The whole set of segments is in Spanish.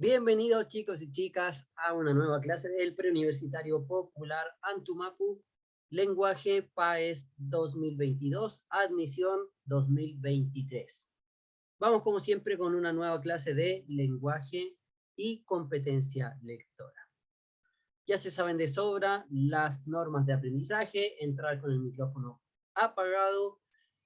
Bienvenidos chicos y chicas a una nueva clase del Preuniversitario Popular Antumapu, Lenguaje PAES 2022, Admisión 2023. Vamos como siempre con una nueva clase de lenguaje y competencia lectora. Ya se saben de sobra las normas de aprendizaje, entrar con el micrófono apagado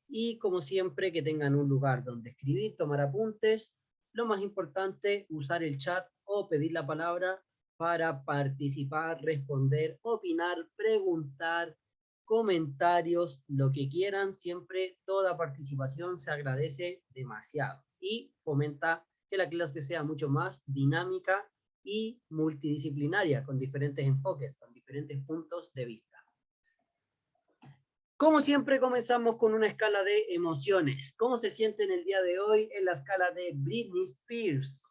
y como siempre que tengan un lugar donde escribir, tomar apuntes. Lo más importante, usar el chat o pedir la palabra para participar, responder, opinar, preguntar, comentarios, lo que quieran. Siempre toda participación se agradece demasiado y fomenta que la clase sea mucho más dinámica y multidisciplinaria, con diferentes enfoques, con diferentes puntos de vista. Como siempre, comenzamos con una escala de emociones. ¿Cómo se sienten el día de hoy en la escala de Britney Spears?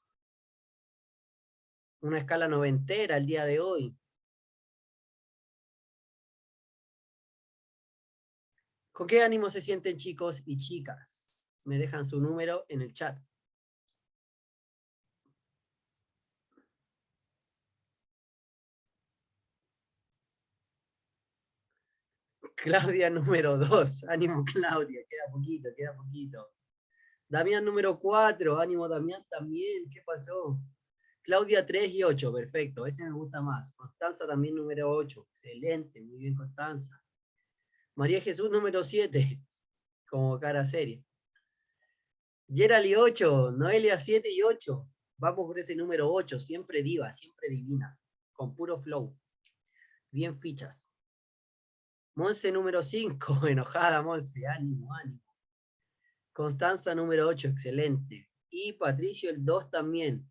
Una escala noventera el día de hoy. ¿Con qué ánimo se sienten chicos y chicas? Me dejan su número en el chat. Claudia número 2. Ánimo Claudia, queda poquito, queda poquito. Damián número 4. Ánimo Damián también. ¿Qué pasó? Claudia 3 y 8, perfecto, ese me gusta más. Constanza también número 8, excelente, muy bien Constanza. María Jesús número 7, como cara seria. Gerali 8, Noelia 7 y 8. Vamos por ese número 8, siempre diva, siempre divina, con puro flow. Bien fichas. Monse número 5, enojada Monse, ánimo, ánimo. Constanza número 8, excelente. Y Patricio el 2 también.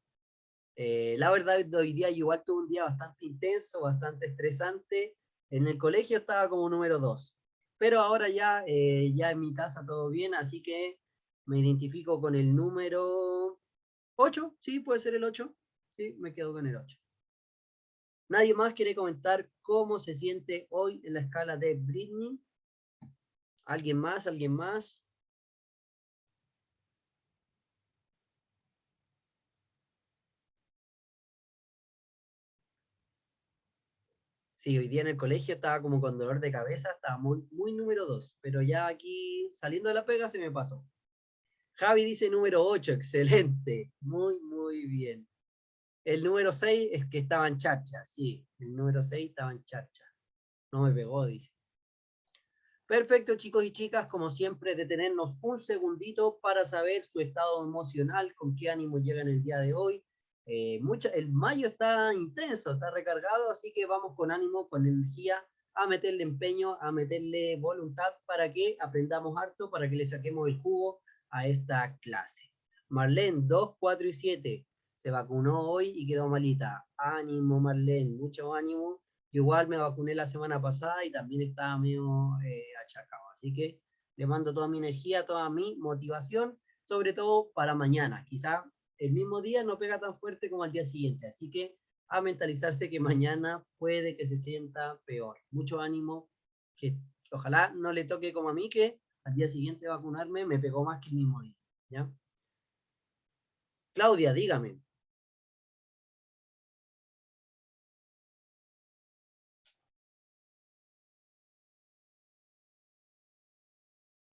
La verdad, hoy día igual tuve un día bastante intenso, bastante estresante. En el colegio estaba como número 2, pero ahora ya, ya en mi casa todo bien, así que me identifico con el número 8, sí, puede ser el 8, sí, me quedo con el 8. ¿Nadie más quiere comentar cómo se siente hoy en la escala de Britney? ¿Alguien más? ¿Alguien más? Sí, hoy día en el colegio estaba como con dolor de cabeza, estaba muy, muy número 2, pero ya aquí saliendo de la pega se me pasó. Javi dice número 8, excelente, muy, muy bien. El número 6 es que estaba en charcha, sí, el número 6 estaba en charcha. No me pegó, dice. Perfecto, chicos y chicas, como siempre, detenernos un segundito para saber su estado emocional, con qué ánimo llegan el día de hoy. El mayo está intenso, está recargado, así que vamos con ánimo, con energía, a meterle empeño, a meterle voluntad para que aprendamos harto, para que le saquemos el jugo a esta clase. Marlene, 2, 4 y 7, se vacunó hoy y quedó malita. Ánimo, Marlene, mucho ánimo. Yo igual me vacuné la semana pasada y también estaba medio achacado. Así que le mando toda mi energía, toda mi motivación, sobre todo para mañana. Quizá el mismo día no pega tan fuerte como al día siguiente. Así que a mentalizarse que mañana puede que se sienta peor. Mucho ánimo, que ojalá no le toque como a mí, que al día siguiente vacunarme me pegó más que el mismo día. ¿Ya? Claudia, dígame.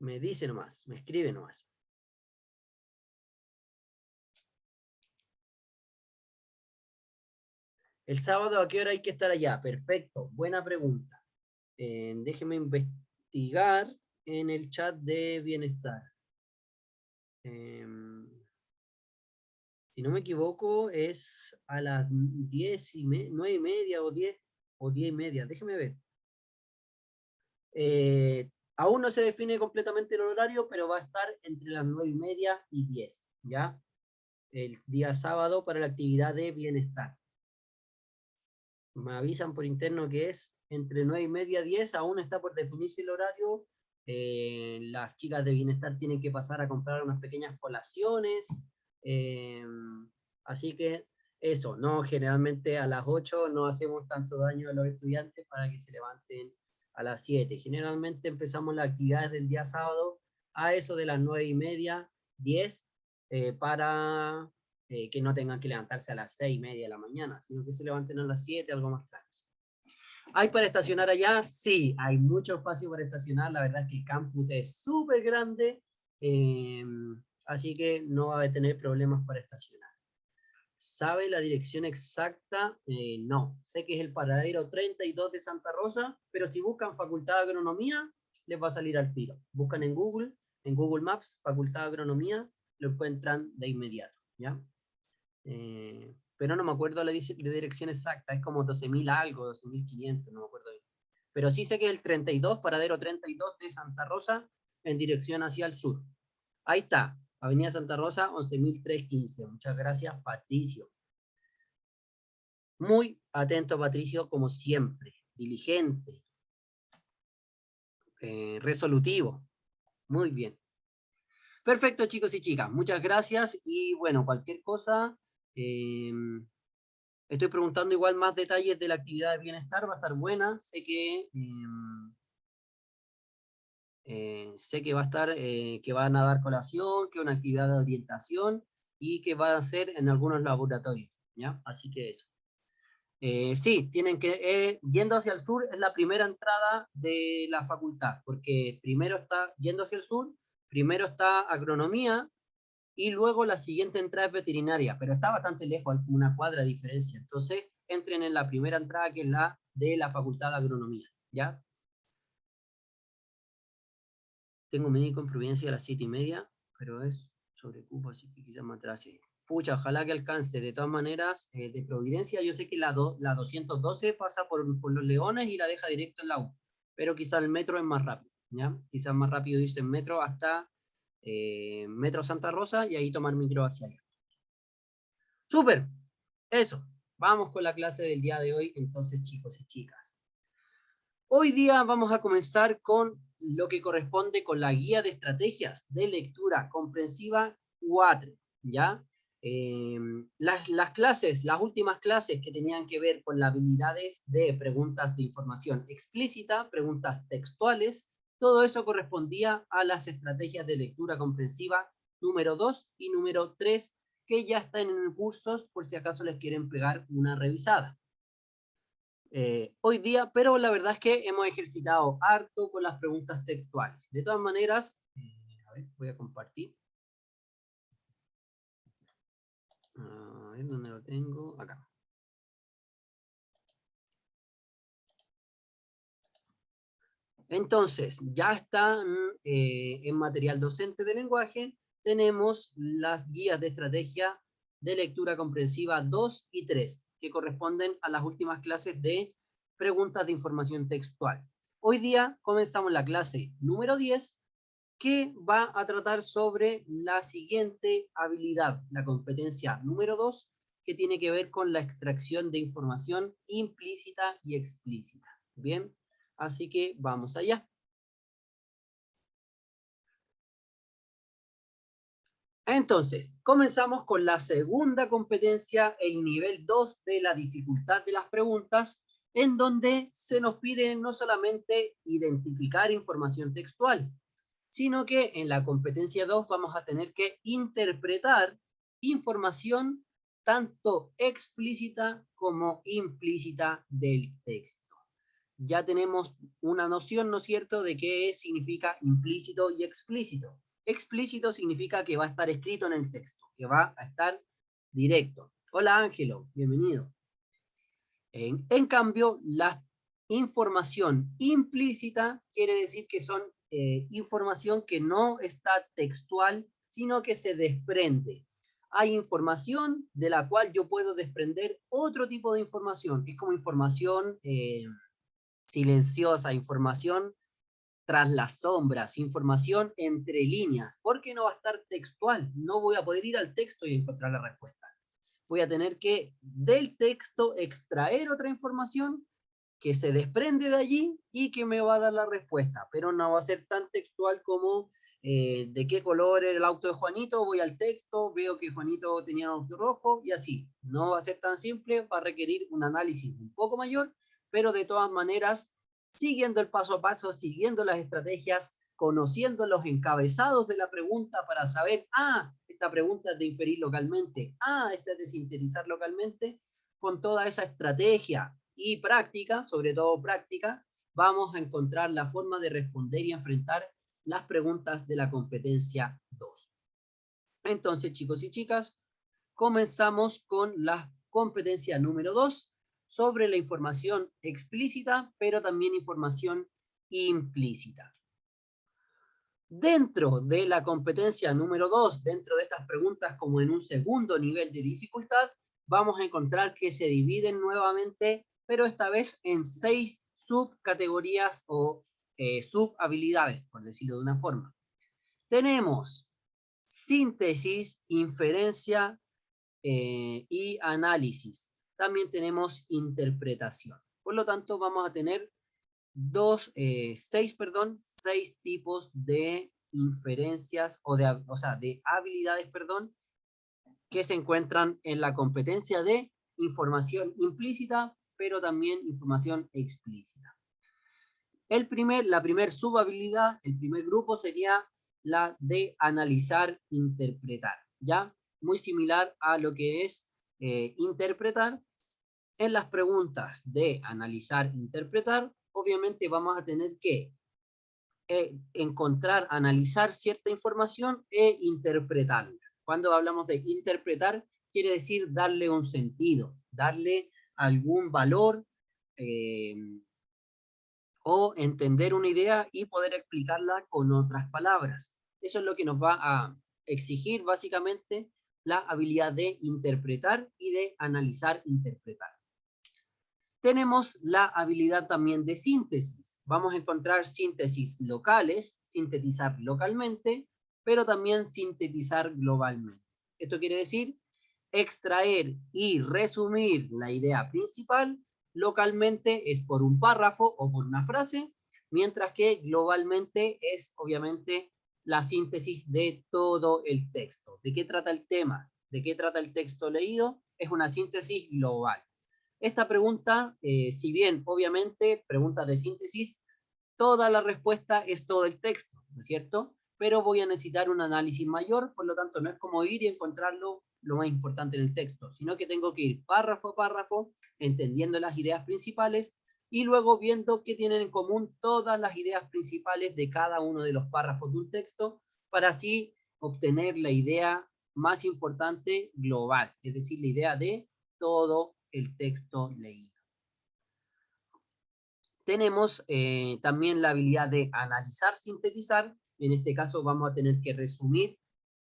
Me dice nomás, me escribe nomás. El sábado, ¿a qué hora hay que estar allá? Perfecto, buena pregunta. Déjeme investigar en el chat de bienestar. Eh, si no me equivoco, es a las 9 y media o 10 y media. Déjeme ver. Aún no se define completamente el horario, pero va a estar entre las 9 y media y 10, ¿ya? El día sábado para la actividad de bienestar. Me avisan por interno que es entre 9 y media, 10, aún está por definirse el horario. Las chicas de bienestar tienen que pasar a comprar unas pequeñas colaciones. eh, Así que eso, no, generalmente a las 8 no hacemos tanto daño a los estudiantes para que se levanten a las 7. Generalmente empezamos las actividades del día sábado a eso de las 9 y media, 10, para que no tengan que levantarse a las 6:30 de la mañana, sino que se levanten a las 7, algo más tranquilo. ¿Hay para estacionar allá? Sí, hay mucho espacio para estacionar. La verdad es que el campus es súper grande, así que no va a tener problemas para estacionar. ¿Sabe la dirección exacta? No. Sé que es el paradero 32 de Santa Rosa, pero si buscan Facultad de Agronomía, les va a salir al tiro. Buscan en Google Maps, Facultad de Agronomía, lo encuentran de inmediato, ¿ya? Pero no me acuerdo la dirección exacta, es como 12.000 algo, 12.500, no me acuerdo bien. Pero sí sé que es el 32, paradero 32 de Santa Rosa, en dirección hacia el sur. Ahí está, Avenida Santa Rosa, 11.315. Muchas gracias, Patricio. Muy atento, Patricio, como siempre. Diligente. Resolutivo. Muy bien. Perfecto, chicos y chicas. Muchas gracias. Y bueno, cualquier cosa, estoy preguntando igual más detalles de la actividad de bienestar. Va a estar buena. Sé que va a estar, que van a dar colación, que es una actividad de orientación y que va a ser en algunos laboratorios, ¿ya? Así que eso. Sí, tienen que, yendo hacia el sur es la primera entrada de la facultad, porque primero está, yendo hacia el sur, primero está agronomía y luego la siguiente entrada es veterinaria, pero está bastante lejos, hay como una cuadra de diferencia. Entonces, entren en la primera entrada, que es la de la facultad de agronomía, ¿ya? Tengo médico en Providencia a las 7:30, pero es sobre cupo, así que quizás me atrase. Pucha, ojalá que alcance. De todas maneras, de Providencia, yo sé que la 212 pasa por Los Leones y la deja directo en la U, pero quizás el metro es más rápido, ¿ya? Quizás más rápido dicen metro hasta Metro Santa Rosa y ahí tomar micro hacia allá. ¡Súper! Eso. Vamos con la clase del día de hoy, entonces, chicos y chicas. Hoy día vamos a comenzar con lo que corresponde con la guía de estrategias de lectura comprensiva 4, ¿ya? Las clases, las últimas clases que tenían que ver con las habilidades de preguntas de información explícita, preguntas textuales, todo eso correspondía a las estrategias de lectura comprensiva número 2 y número 3, que ya están en cursos por si acaso les quieren pegar una revisada. Hoy día, pero la verdad es que hemos ejercitado harto con las preguntas textuales. De todas maneras, a ver, voy a compartir. A ver, ¿dónde lo tengo? Acá. Entonces, ya está en material docente de lenguaje, tenemos las guías de estrategia de lectura comprensiva 2 y 3, que corresponden a las últimas clases de preguntas de información textual. Hoy día comenzamos la clase número 10, que va a tratar sobre la siguiente habilidad, la competencia número 2, que tiene que ver con la extracción de información implícita y explícita. Bien, así que vamos allá. Entonces, comenzamos con la segunda competencia, el nivel 2 de la dificultad de las preguntas, en donde se nos pide no solamente identificar información textual, sino que en la competencia 2 vamos a tener que interpretar información tanto explícita como implícita del texto. Ya tenemos una noción, ¿no es cierto?, de qué significa implícito y explícito. Explícito significa que va a estar escrito en el texto, que va a estar directo. Hola Ángelo, bienvenido. En cambio, la información implícita quiere decir que son información que no está textual, sino que se desprende. Hay información de la cual yo puedo desprender otro tipo de información, que es como información silenciosa, información tras las sombras, información entre líneas, porque no va a estar textual, no voy a poder ir al texto y encontrar la respuesta. Voy a tener que del texto extraer otra información que se desprende de allí y que me va a dar la respuesta, pero no va a ser tan textual como de qué color era el auto de Juanito, voy al texto, veo que Juanito tenía un auto rojo y así. No va a ser tan simple, va a requerir un análisis un poco mayor, pero de todas maneras, siguiendo el paso a paso, siguiendo las estrategias, conociendo los encabezados de la pregunta para saber, esta pregunta es de inferir localmente, esta es de sintetizar localmente, con toda esa estrategia y práctica, sobre todo práctica, vamos a encontrar la forma de responder y enfrentar las preguntas de la competencia 2. Entonces, chicos y chicas, comenzamos con la competencia número 2 sobre la información explícita, pero también información implícita. Dentro de la competencia número 2, dentro de estas preguntas como en un segundo nivel de dificultad, vamos a encontrar que se dividen nuevamente, pero esta vez en 6 subcategorías o subhabilidades, por decirlo de una forma. Tenemos síntesis, inferencia y análisis. También tenemos interpretación. Por lo tanto, vamos a tener seis tipos de inferencias de habilidades, que se encuentran en la competencia de información implícita, pero también información explícita. La primer subhabilidad, el primer grupo sería la de analizar, interpretar, ¿ya? Muy similar a lo que es interpretar. En las preguntas de analizar, interpretar, obviamente vamos a tener que encontrar, analizar cierta información e interpretarla. Cuando hablamos de interpretar, quiere decir darle un sentido, darle algún valor o entender una idea y poder explicarla con otras palabras. Eso es lo que nos va a exigir básicamente la habilidad de interpretar y de analizar, interpretar. Tenemos la habilidad también de síntesis. Vamos a encontrar síntesis locales, sintetizar localmente, pero también sintetizar globalmente. Esto quiere decir extraer y resumir la idea principal. Localmente es por un párrafo o por una frase, mientras que globalmente es obviamente la síntesis de todo el texto. ¿De qué trata el tema? ¿De qué trata el texto leído? Es una síntesis global. Esta pregunta, si bien obviamente pregunta de síntesis, toda la respuesta es todo el texto, ¿no es cierto? Pero voy a necesitar un análisis mayor, por lo tanto no es como ir y encontrarlo lo más importante en el texto, sino que tengo que ir párrafo a párrafo, entendiendo las ideas principales y luego viendo qué tienen en común todas las ideas principales de cada uno de los párrafos de un texto, para así obtener la idea más importante global, es decir, la idea de todo el texto leído. Tenemos también la habilidad de analizar, sintetizar. En este caso vamos a tener que resumir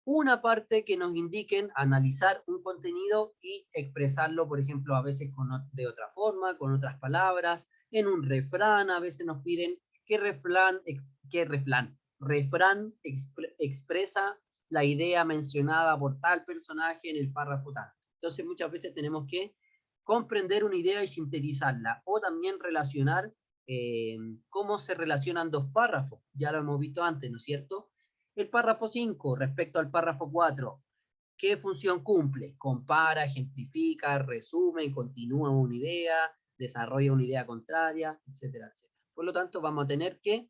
una parte que nos indiquen, analizar un contenido y expresarlo, por ejemplo, a veces de otra forma, con otras palabras, en un refrán. A veces nos piden qué refrán expresa la idea mencionada por tal personaje en el párrafo tal. Entonces muchas veces tenemos que comprender una idea y sintetizarla, o también relacionar cómo se relacionan dos párrafos. Ya lo hemos visto antes, ¿no es cierto? El párrafo 5 respecto al párrafo 4, ¿qué función cumple? Compara, ejemplifica, resume, continúa una idea, desarrolla una idea contraria, etcétera, etcétera. Por lo tanto, vamos a tener que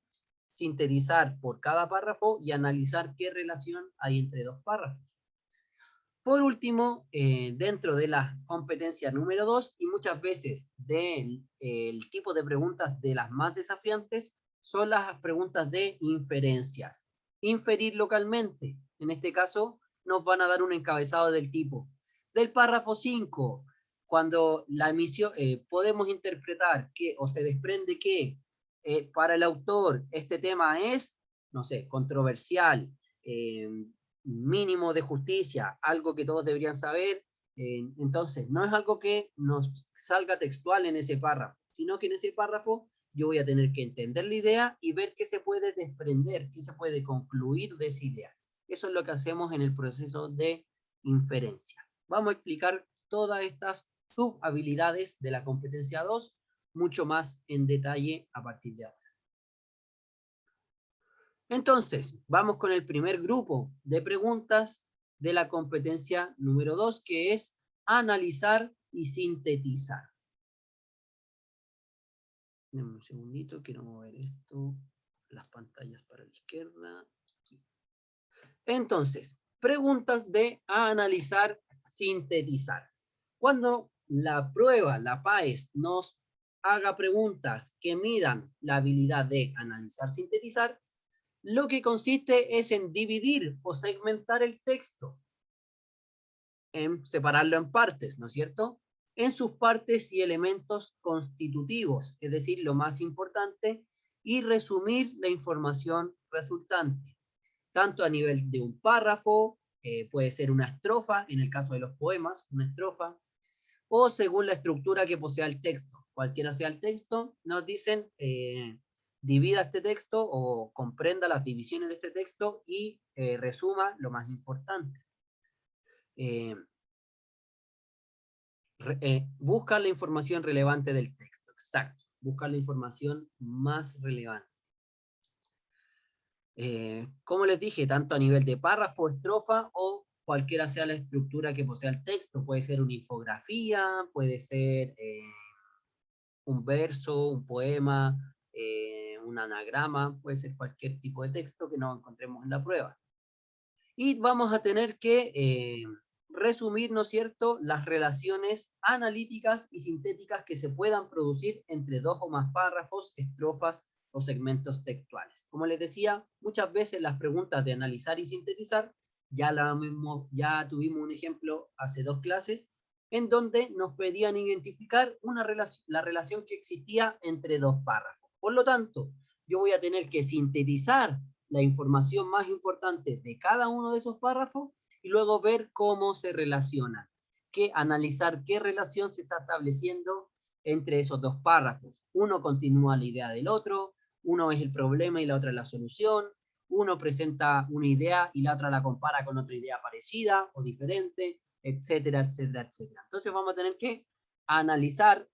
sintetizar por cada párrafo y analizar qué relación hay entre dos párrafos. Por último, dentro de la competencia número 2, y muchas veces del tipo de preguntas de las más desafiantes, son las preguntas de inferencias. Inferir localmente. En este caso, nos van a dar un encabezado del tipo. Del párrafo 5, cuando la emisión, podemos interpretar que, o se desprende que, para el autor este tema es, no sé, controversial, mínimo de justicia, algo que todos deberían saber. Entonces, no es algo que nos salga textual en ese párrafo, sino que en ese párrafo yo voy a tener que entender la idea y ver qué se puede desprender, qué se puede concluir de esa idea. Eso es lo que hacemos en el proceso de inferencia. Vamos a explicar todas estas subhabilidades de la competencia 2 mucho más en detalle a partir de ahora. Entonces, vamos con el primer grupo de preguntas de la competencia número 2, que es analizar y sintetizar. Dame un segundito, quiero mover esto. las pantallas para la izquierda. Entonces, preguntas de analizar, sintetizar. Cuando la prueba, la PAES, nos haga preguntas que midan la habilidad de analizar, sintetizar, lo que consiste es en dividir o segmentar el texto, en separarlo en partes, ¿no es cierto? En sus partes y elementos constitutivos, es decir, lo más importante, y resumir la información resultante, tanto a nivel de un párrafo, puede ser una estrofa, en el caso de los poemas, una estrofa, o según la estructura que posea el texto. Cualquiera sea el texto, nos dicen, divida este texto o comprenda las divisiones de este texto y resuma lo más importante. Busca la información relevante del texto, exacto. Busca la información más relevante. Como les dije, tanto a nivel de párrafo, estrofa o cualquiera sea la estructura que posea el texto. Puede ser una infografía, puede ser un verso, un poema, un anagrama, puede ser cualquier tipo de texto que nos encontremos en la prueba. Y vamos a tener que resumir, ¿no es cierto?, las relaciones analíticas y sintéticas que se puedan producir entre dos o más párrafos, estrofas o segmentos textuales. Como les decía, muchas veces las preguntas de analizar y sintetizar, ya tuvimos un ejemplo hace 2 clases, en donde nos pedían identificar la relación que existía entre 2 párrafos. Por lo tanto, yo voy a tener que sintetizar la información más importante de cada uno de esos párrafos y luego ver cómo se relacionan, analizar qué relación se está estableciendo entre esos 2 párrafos. Uno continúa la idea del otro, uno es el problema y la otra es la solución, uno presenta una idea y la otra la compara con otra idea parecida o diferente, etcétera, etcétera, etcétera. Entonces vamos a tener que analizar,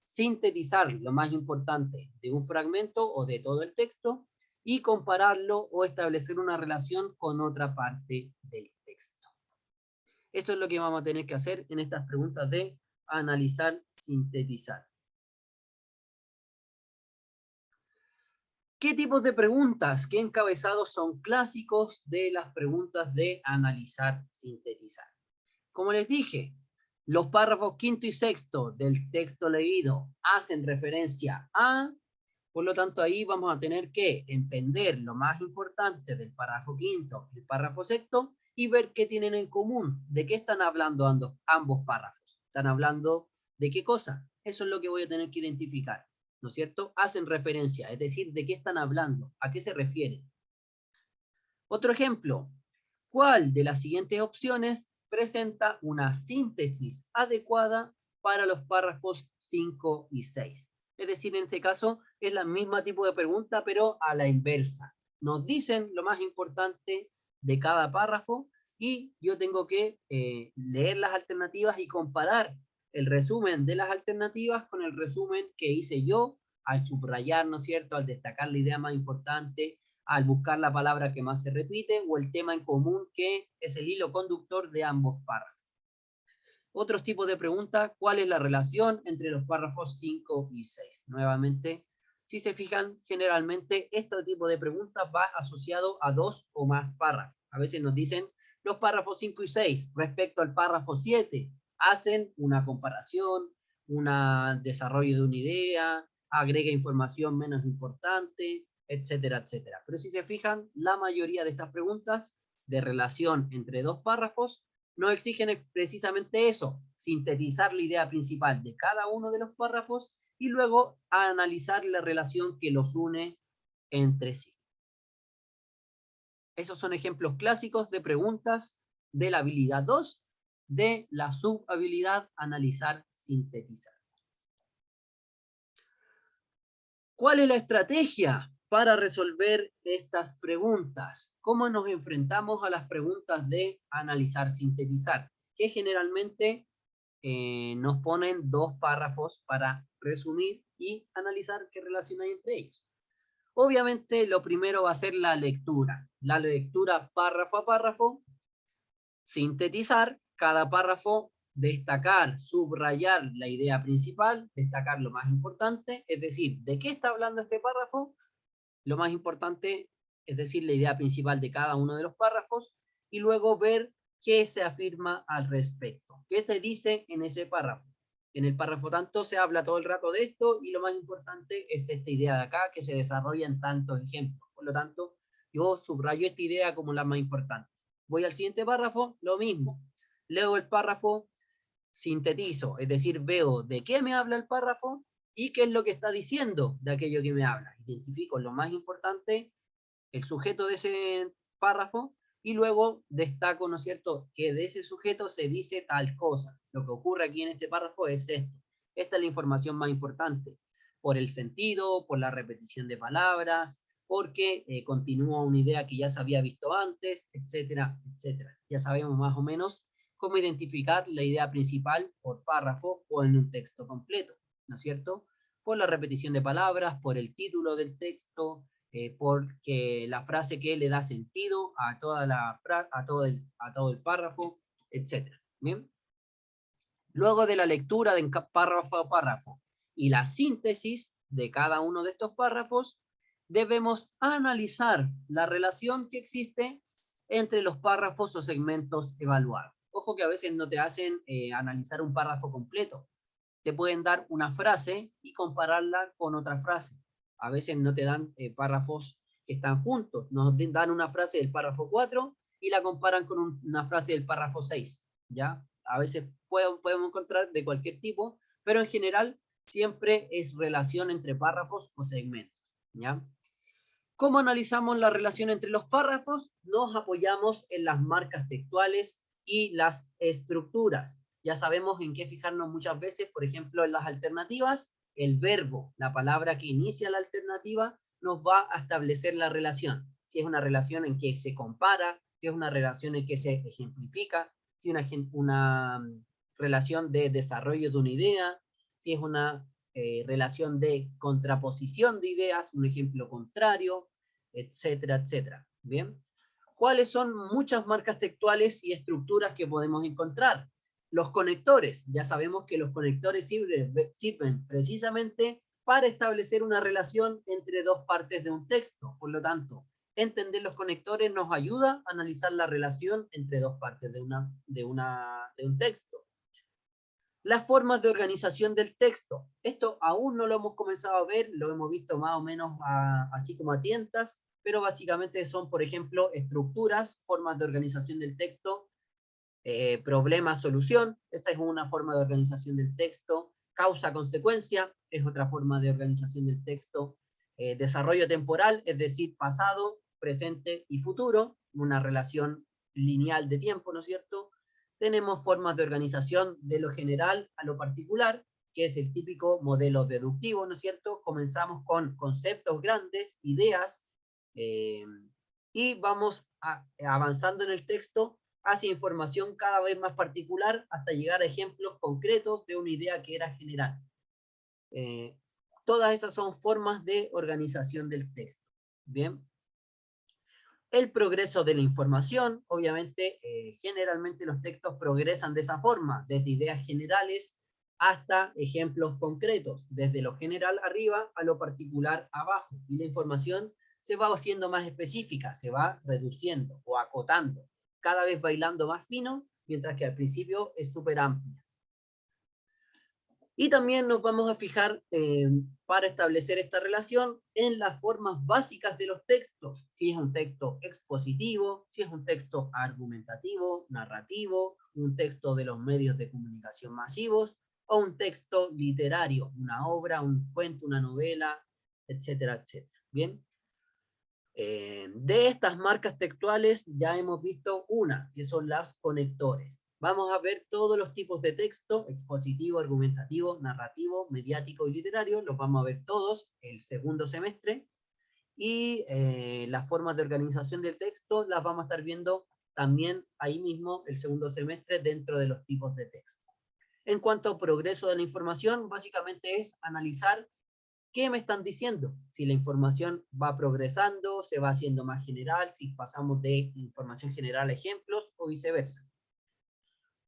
sintetizar lo más importante de un fragmento o de todo el texto y compararlo o establecer una relación con otra parte del texto. Eso es lo que vamos a tener que hacer en estas preguntas de analizar, sintetizar. ¿Qué tipos de preguntas? ¿Qué encabezados son clásicos de las preguntas de analizar, sintetizar? Como les dije, los párrafos quinto y sexto del texto leído hacen referencia a... Por lo tanto, ahí vamos a tener que entender lo más importante del párrafo quinto y el párrafo sexto y ver qué tienen en común, de qué están hablando ambos párrafos. ¿Están hablando de qué cosa? Eso es lo que voy a tener que identificar, ¿no es cierto? Hacen referencia, es decir, de qué están hablando, a qué se refieren. Otro ejemplo, ¿cuál de las siguientes opciones presenta una síntesis adecuada para los párrafos 5 y 6? Es decir, en este caso es la misma tipo de pregunta, pero a la inversa. Nos dicen lo más importante de cada párrafo y yo tengo que leer las alternativas y comparar el resumen de las alternativas con el resumen que hice yo al subrayar, ¿no es cierto?, al destacar la idea más importante, al buscar la palabra que más se repite o el tema en común que es el hilo conductor de ambos párrafos. Otros tipos de preguntas, ¿cuál es la relación entre los párrafos 5 y 6? Nuevamente, si se fijan, generalmente este tipo de preguntas va asociado a 2 o más párrafos. A veces nos dicen los párrafos 5 y 6 respecto al párrafo 7. Hacen una comparación, un desarrollo de una idea, agrega información menos importante, etcétera, etcétera. Pero si se fijan, la mayoría de estas preguntas de relación entre 2 párrafos no exigen precisamente eso, sintetizar la idea principal de cada uno de los párrafos y luego analizar la relación que los une entre sí. Esos son ejemplos clásicos de preguntas de la habilidad 2 de la subhabilidad analizar, sintetizar. ¿Cuál es la estrategia para resolver estas preguntas? ¿Cómo nos enfrentamos a las preguntas de analizar, sintetizar? Que generalmente nos ponen 2 párrafos para resumir y analizar qué relación hay entre ellos. Obviamente lo primero va a ser la lectura párrafo a párrafo, sintetizar cada párrafo, destacar, subrayar la idea principal, destacar lo más importante, es decir, ¿de qué está hablando este párrafo? lo más importante, es decir, la idea principal de cada uno de los párrafos, y luego ver qué se afirma al respecto, qué se dice en ese párrafo. En el párrafo tanto se habla todo el rato de esto, y lo más importante es esta idea de acá, que se desarrolla en tantos ejemplos. Por lo tanto, yo subrayo esta idea como la más importante. Voy al siguiente párrafo, lo mismo. Leo el párrafo, sintetizo, es decir, veo de qué me habla el párrafo y qué es lo que está diciendo de aquello que me habla. Identifico lo más importante, el sujeto de ese párrafo, y luego destaco, ¿no es cierto?, que de ese sujeto se dice tal cosa. Lo que ocurre aquí en este párrafo es esto. Esta es la información más importante, por el sentido, por la repetición de palabras, porque continúa una idea que ya se había visto antes, etcétera, etcétera. Ya sabemos más o menos cómo identificar la idea principal por párrafo o en un texto completo, ¿no es cierto? Por la repetición de palabras, por el título del texto, porque la frase que le da sentido a toda a todo el párrafo, etcétera. Bien. Luego de la lectura de párrafo a párrafo y la síntesis de cada uno de estos párrafos, debemos analizar la relación que existe entre los párrafos o segmentos evaluados. Ojo que a veces no te hacen analizar un párrafo completo. Te pueden dar una frase y compararla con otra frase. A veces no te dan párrafos que están juntos. Nos dan una frase del párrafo 4 y la comparan con una frase del párrafo 6. ¿Ya? A veces podemos encontrar de cualquier tipo, pero en general siempre es relación entre párrafos o segmentos. ¿Ya? ¿Cómo analizamos la relación entre los párrafos? Nos apoyamos en las marcas textuales y las estructuras. Ya sabemos en qué fijarnos muchas veces, por ejemplo, en las alternativas, el verbo, la palabra que inicia la alternativa, nos va a establecer la relación. Si es una relación en que se compara, si es una relación en que se ejemplifica, si es una relación de desarrollo de una idea, si es una relación de contraposición de ideas, un ejemplo contrario, etcétera, etcétera. Bien. ¿Cuáles son muchas marcas textuales y estructuras que podemos encontrar? Los conectores. Ya sabemos que los conectores sirven precisamente para establecer una relación entre dos partes de un texto. Por lo tanto, entender los conectores nos ayuda a analizar la relación entre dos partes de un texto. Las formas de organización del texto. Esto aún no lo hemos comenzado a ver, lo hemos visto más o menos así como a tientas, pero básicamente son, por ejemplo, estructuras, formas de organización del texto, problema, solución, esta es una forma de organización del texto, causa, consecuencia, es otra forma de organización del texto, desarrollo temporal, es decir, pasado, presente y futuro, una relación lineal de tiempo, ¿no es cierto? Tenemos formas de organización de lo general a lo particular, que es el típico modelo deductivo, ¿no es cierto? Comenzamos con conceptos grandes, ideas, y vamos avanzando en el texto hacia información cada vez más particular hasta llegar a ejemplos concretos de una idea que era general. Todas esas son formas de organización del texto. Bien. El progreso de la información, obviamente, generalmente los textos progresan de esa forma, desde ideas generales hasta ejemplos concretos, desde lo general arriba a lo particular abajo, y la información se va haciendo más específica, se va reduciendo o acotando, cada vez bailando más fino, mientras que al principio es súper amplia. Y también nos vamos a fijar para establecer esta relación en las formas básicas de los textos. Si es un texto expositivo, si es un texto argumentativo, narrativo, un texto de los medios de comunicación masivos o un texto literario, una obra, un cuento, una novela, etcétera, etcétera. Bien. De estas marcas textuales ya hemos visto una, que son las conectores. Vamos a ver todos los tipos de texto, expositivo, argumentativo, narrativo, mediático y literario, los vamos a ver todos el segundo semestre, y las formas de organización del texto las vamos a estar viendo también ahí mismo el segundo semestre dentro de los tipos de texto. En cuanto a progreso de la información, básicamente es analizar ¿qué me están diciendo? Si la información va progresando, se va haciendo más general, si pasamos de información general a ejemplos o viceversa.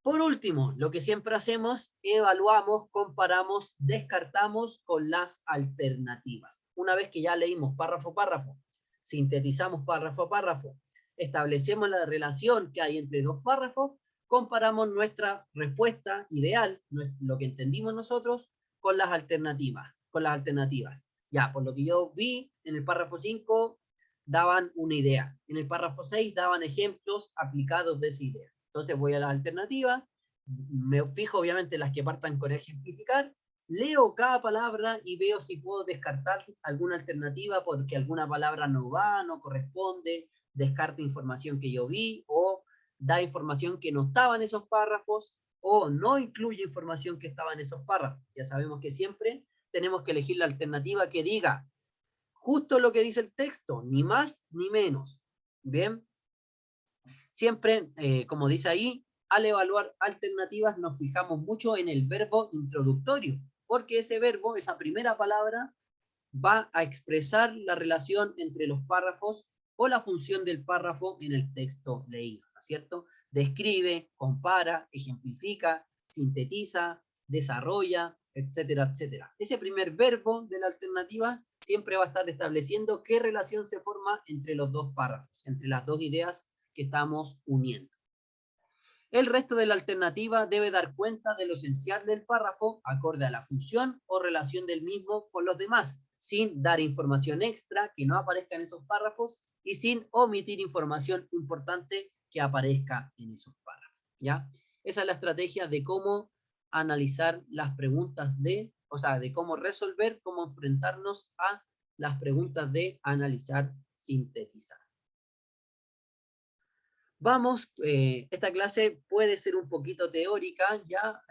Por último, lo que siempre hacemos, evaluamos, comparamos, descartamos con las alternativas. Una vez que ya leímos párrafo a párrafo, sintetizamos párrafo a párrafo, establecemos la relación que hay entre dos párrafos, comparamos nuestra respuesta ideal, lo que entendimos nosotros, con las alternativas. Ya, por lo que yo vi, en el párrafo 5 daban una idea. En el párrafo 6 daban ejemplos aplicados de esa idea. Entonces voy a las alternativas, me fijo obviamente las que partan con ejemplificar, leo cada palabra y veo si puedo descartar alguna alternativa porque alguna palabra no va, no corresponde, descarta información que yo vi o da información que no estaba en esos párrafos o no incluye información que estaba en esos párrafos. Ya sabemos que siempre tenemos que elegir la alternativa que diga justo lo que dice el texto, ni más ni menos. Bien. Siempre, como dice ahí, al evaluar alternativas nos fijamos mucho en el verbo introductorio, porque ese verbo, esa primera palabra, va a expresar la relación entre los párrafos o la función del párrafo en el texto leído, ¿no es cierto? Describe, compara, ejemplifica, sintetiza, desarrolla, etcétera, etcétera. Ese primer verbo de la alternativa siempre va a estar estableciendo qué relación se forma entre los dos párrafos, entre las dos ideas que estamos uniendo. El resto de la alternativa debe dar cuenta de lo esencial del párrafo acorde a la función o relación del mismo con los demás, sin dar información extra que no aparezca en esos párrafos y sin omitir información importante que aparezca en esos párrafos. ¿Ya? Esa es la estrategia de cómo analizar las preguntas de cómo resolver, cómo enfrentarnos a las preguntas de analizar, sintetizar. Vamos, esta clase puede ser un poquito teórica, ya,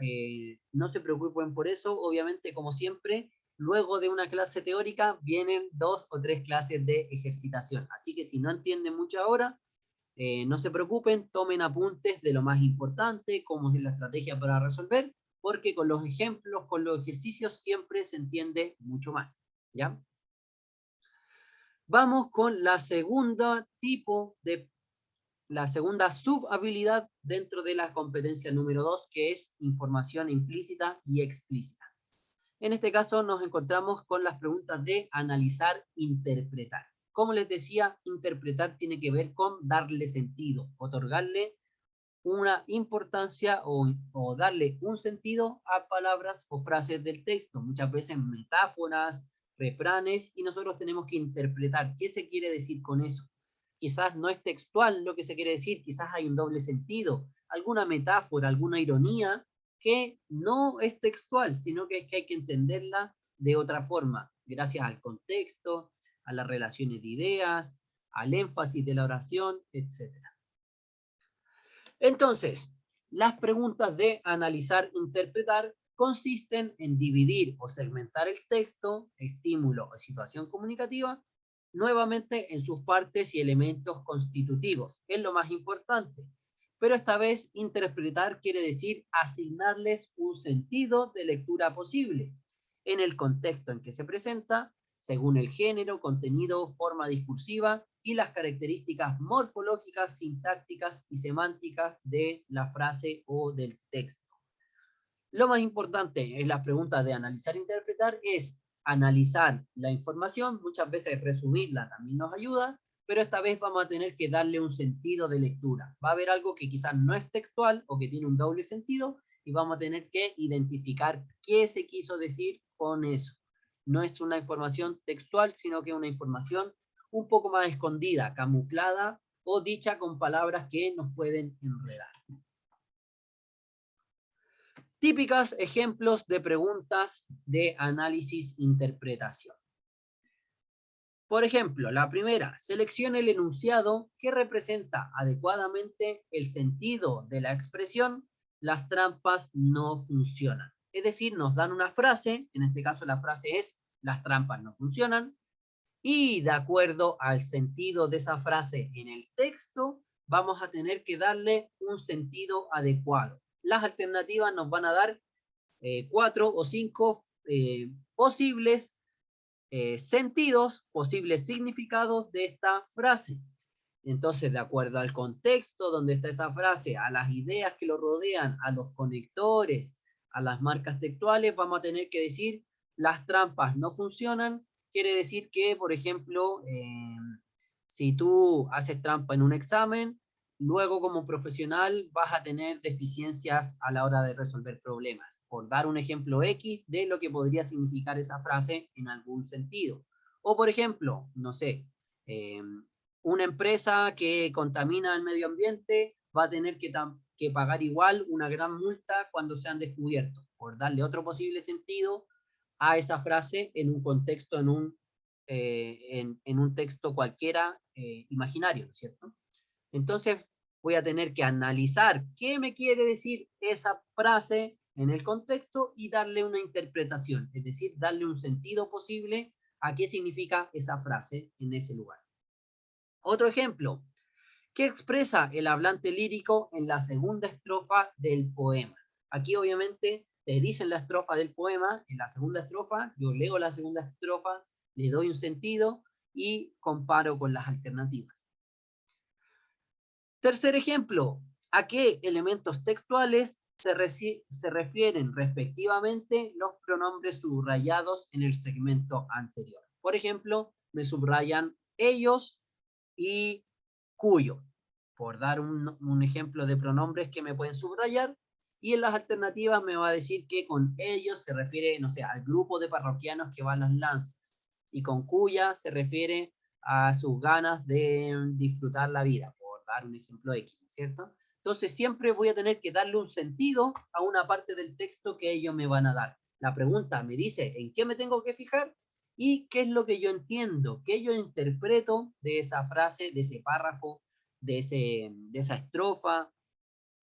no se preocupen por eso, obviamente, como siempre, luego de una clase teórica vienen 2 o 3 clases de ejercitación, así que si no entienden mucho ahora, no se preocupen, tomen apuntes de lo más importante, cómo es la estrategia para resolver, porque con los ejemplos, con los ejercicios, siempre se entiende mucho más, ¿ya? Vamos con la segunda subhabilidad dentro de la competencia número 2, que es información implícita y explícita. En este caso nos encontramos con las preguntas de analizar, interpretar. Como les decía, interpretar tiene que ver con darle sentido, otorgarle una importancia o darle un sentido a palabras o frases del texto, muchas veces metáforas, refranes, y nosotros tenemos que interpretar qué se quiere decir con eso. Quizás no es textual lo que se quiere decir, quizás hay un doble sentido, alguna metáfora, alguna ironía que no es textual, sino que hay que entenderla de otra forma, gracias al contexto, a las relaciones de ideas, al énfasis de la oración, etc. Entonces, las preguntas de analizar, interpretar consisten en dividir o segmentar el texto, estímulo o situación comunicativa, nuevamente en sus partes y elementos constitutivos. Es lo más importante. Pero esta vez interpretar quiere decir asignarles un sentido de lectura posible en el contexto en que se presenta, según el género, contenido, forma discursiva y las características morfológicas, sintácticas y semánticas de la frase o del texto. Lo más importante en las preguntas de analizar e interpretar es analizar la información, muchas veces resumirla también nos ayuda, pero esta vez vamos a tener que darle un sentido de lectura. Va a haber algo que quizás no es textual o que tiene un doble sentido y vamos a tener que identificar qué se quiso decir con eso. No es una información textual, sino que es una información un poco más escondida, camuflada o dicha con palabras que nos pueden enredar. Típicos ejemplos de preguntas de análisis-interpretación. Por ejemplo, la primera, seleccione el enunciado que representa adecuadamente el sentido de la expresión, las trampas no funcionan. Es decir, nos dan una frase, en este caso la frase es, las trampas no funcionan, y de acuerdo al sentido de esa frase en el texto, vamos a tener que darle un sentido adecuado. Las alternativas nos van a dar 4 o 5 posibles sentidos, posibles significados de esta frase. Entonces, de acuerdo al contexto donde está esa frase, a las ideas que lo rodean, a los conectores, a las marcas textuales, vamos a tener que decir las trampas no funcionan. Quiere decir que, por ejemplo, si tú haces trampa en un examen, luego como profesional vas a tener deficiencias a la hora de resolver problemas. Por dar un ejemplo X de lo que podría significar esa frase en algún sentido. O por ejemplo, no sé, una empresa que contamina el medio ambiente va a tener que pagar igual una gran multa cuando sean descubiertos, por darle otro posible sentido a esa frase en un contexto, en un texto cualquiera imaginario, ¿cierto? Entonces voy a tener que analizar qué me quiere decir esa frase en el contexto y darle una interpretación, es decir, darle un sentido posible a qué significa esa frase en ese lugar. Otro ejemplo, ¿qué expresa el hablante lírico en la segunda estrofa del poema? Aquí obviamente te dicen la estrofa del poema, en la segunda estrofa, yo leo la segunda estrofa, le doy un sentido y comparo con las alternativas. Tercer ejemplo, ¿a qué elementos textuales se refieren respectivamente los pronombres subrayados en el segmento anterior? Por ejemplo, me subrayan ellos y cuyo, por dar un ejemplo de pronombres que me pueden subrayar, y en las alternativas me va a decir que con ellos se refiere, no sé, al grupo de parroquianos que van a las lanzas, y con cuya se refiere a sus ganas de disfrutar la vida, por dar un ejemplo X, ¿cierto? Entonces siempre voy a tener que darle un sentido a una parte del texto que ellos me van a dar. La pregunta me dice en qué me tengo que fijar y qué es lo que yo entiendo, qué yo interpreto de esa frase, de ese párrafo, de esa estrofa,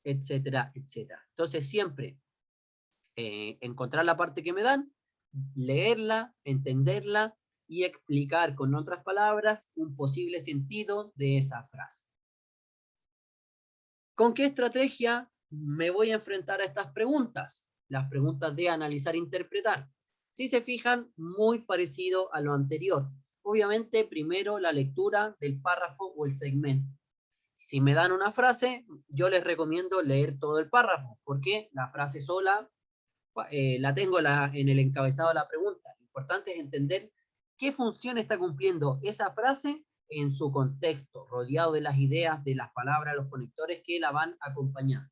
etcétera, etcétera. Entonces siempre encontrar la parte que me dan, leerla, entenderla y explicar con otras palabras un posible sentido de esa frase. ¿Con qué estrategia me voy a enfrentar a estas preguntas? Las preguntas de analizar e interpretar. Si se fijan, muy parecido a lo anterior. Obviamente, primero la lectura del párrafo o el segmento. Si me dan una frase, yo les recomiendo leer todo el párrafo, porque la frase sola la tengo en el encabezado de la pregunta. Lo importante es entender qué función está cumpliendo esa frase en su contexto, rodeado de las ideas, de las palabras, los conectores que la van acompañando.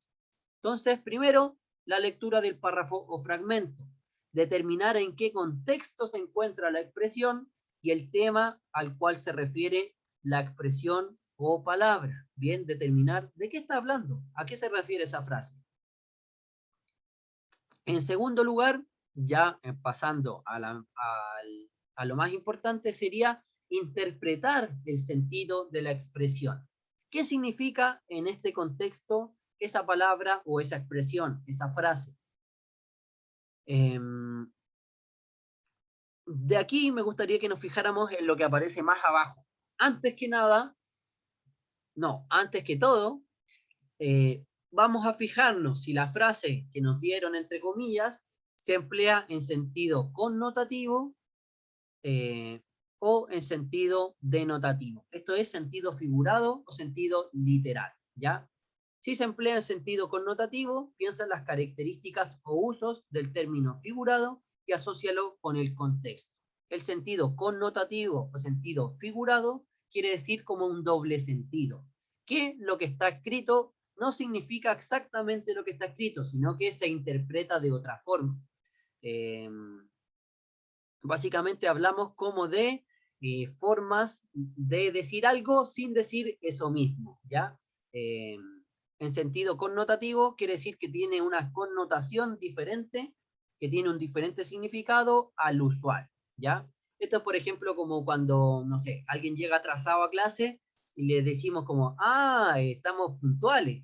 Entonces, primero, la lectura del párrafo o fragmento. Determinar en qué contexto se encuentra la expresión y el tema al cual se refiere la expresión o palabra. Bien, determinar de qué está hablando, a qué se refiere esa frase. En segundo lugar, ya pasando a lo más importante, sería interpretar el sentido de la expresión. ¿Qué significa en este contexto esa palabra o esa expresión, esa frase? De aquí me gustaría que nos fijáramos en lo que aparece más abajo. Antes que nada, no, antes que todo, vamos a fijarnos si la frase que nos dieron, entre comillas, se emplea en sentido connotativo o en sentido denotativo. Esto es sentido figurado o sentido literal, ¿ya? Si se emplea en sentido connotativo, piensa en las características o usos del término figurado y asócialo con el contexto. El sentido connotativo o sentido figurado quiere decir como un doble sentido, que lo que está escrito no significa exactamente lo que está escrito, sino que se interpreta de otra forma. Básicamente hablamos como de formas de decir algo sin decir eso mismo, ¿ya? En sentido connotativo quiere decir que tiene una connotación diferente, que tiene un diferente significado al usual, ¿ya? Esto es, por ejemplo, como cuando, no sé, alguien llega atrasado a clase y le decimos como, estamos puntuales.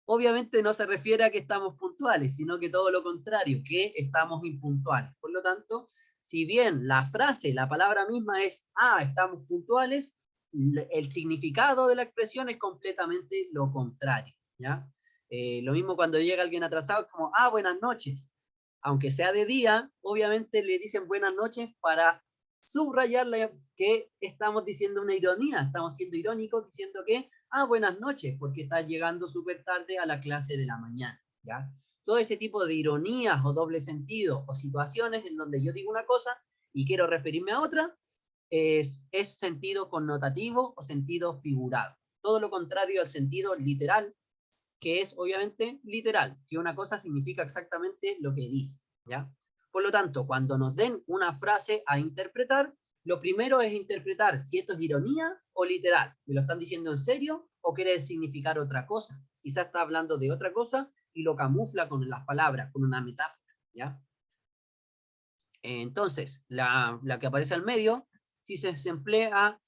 Obviamente no se refiere a que estamos puntuales, sino que todo lo contrario, que estamos impuntuales. Por lo tanto, si bien la frase, la palabra misma es, estamos puntuales, el significado de la expresión es completamente lo contrario, ¿ya? Lo mismo cuando llega alguien atrasado, es como, buenas noches. Aunque sea de día, obviamente le dicen buenas noches para subrayar que estamos diciendo una ironía, estamos siendo irónicos diciendo que, buenas noches, porque estás llegando súper tarde a la clase de la mañana, ¿ya? Todo ese tipo de ironías o doble sentido o situaciones en donde yo digo una cosa y quiero referirme a otra, es sentido connotativo o sentido figurado. Todo lo contrario al sentido literal, que es obviamente literal, que una cosa significa exactamente lo que dice, ¿ya? Por lo tanto, cuando nos den una frase a interpretar, lo primero es interpretar si esto es ironía o literal. ¿Me lo están diciendo en serio o quiere significar otra cosa? Quizás está hablando de otra cosa y lo camufla con las palabras, con una metáfora, ¿ya? Entonces, la que aparece al medio, si se emplea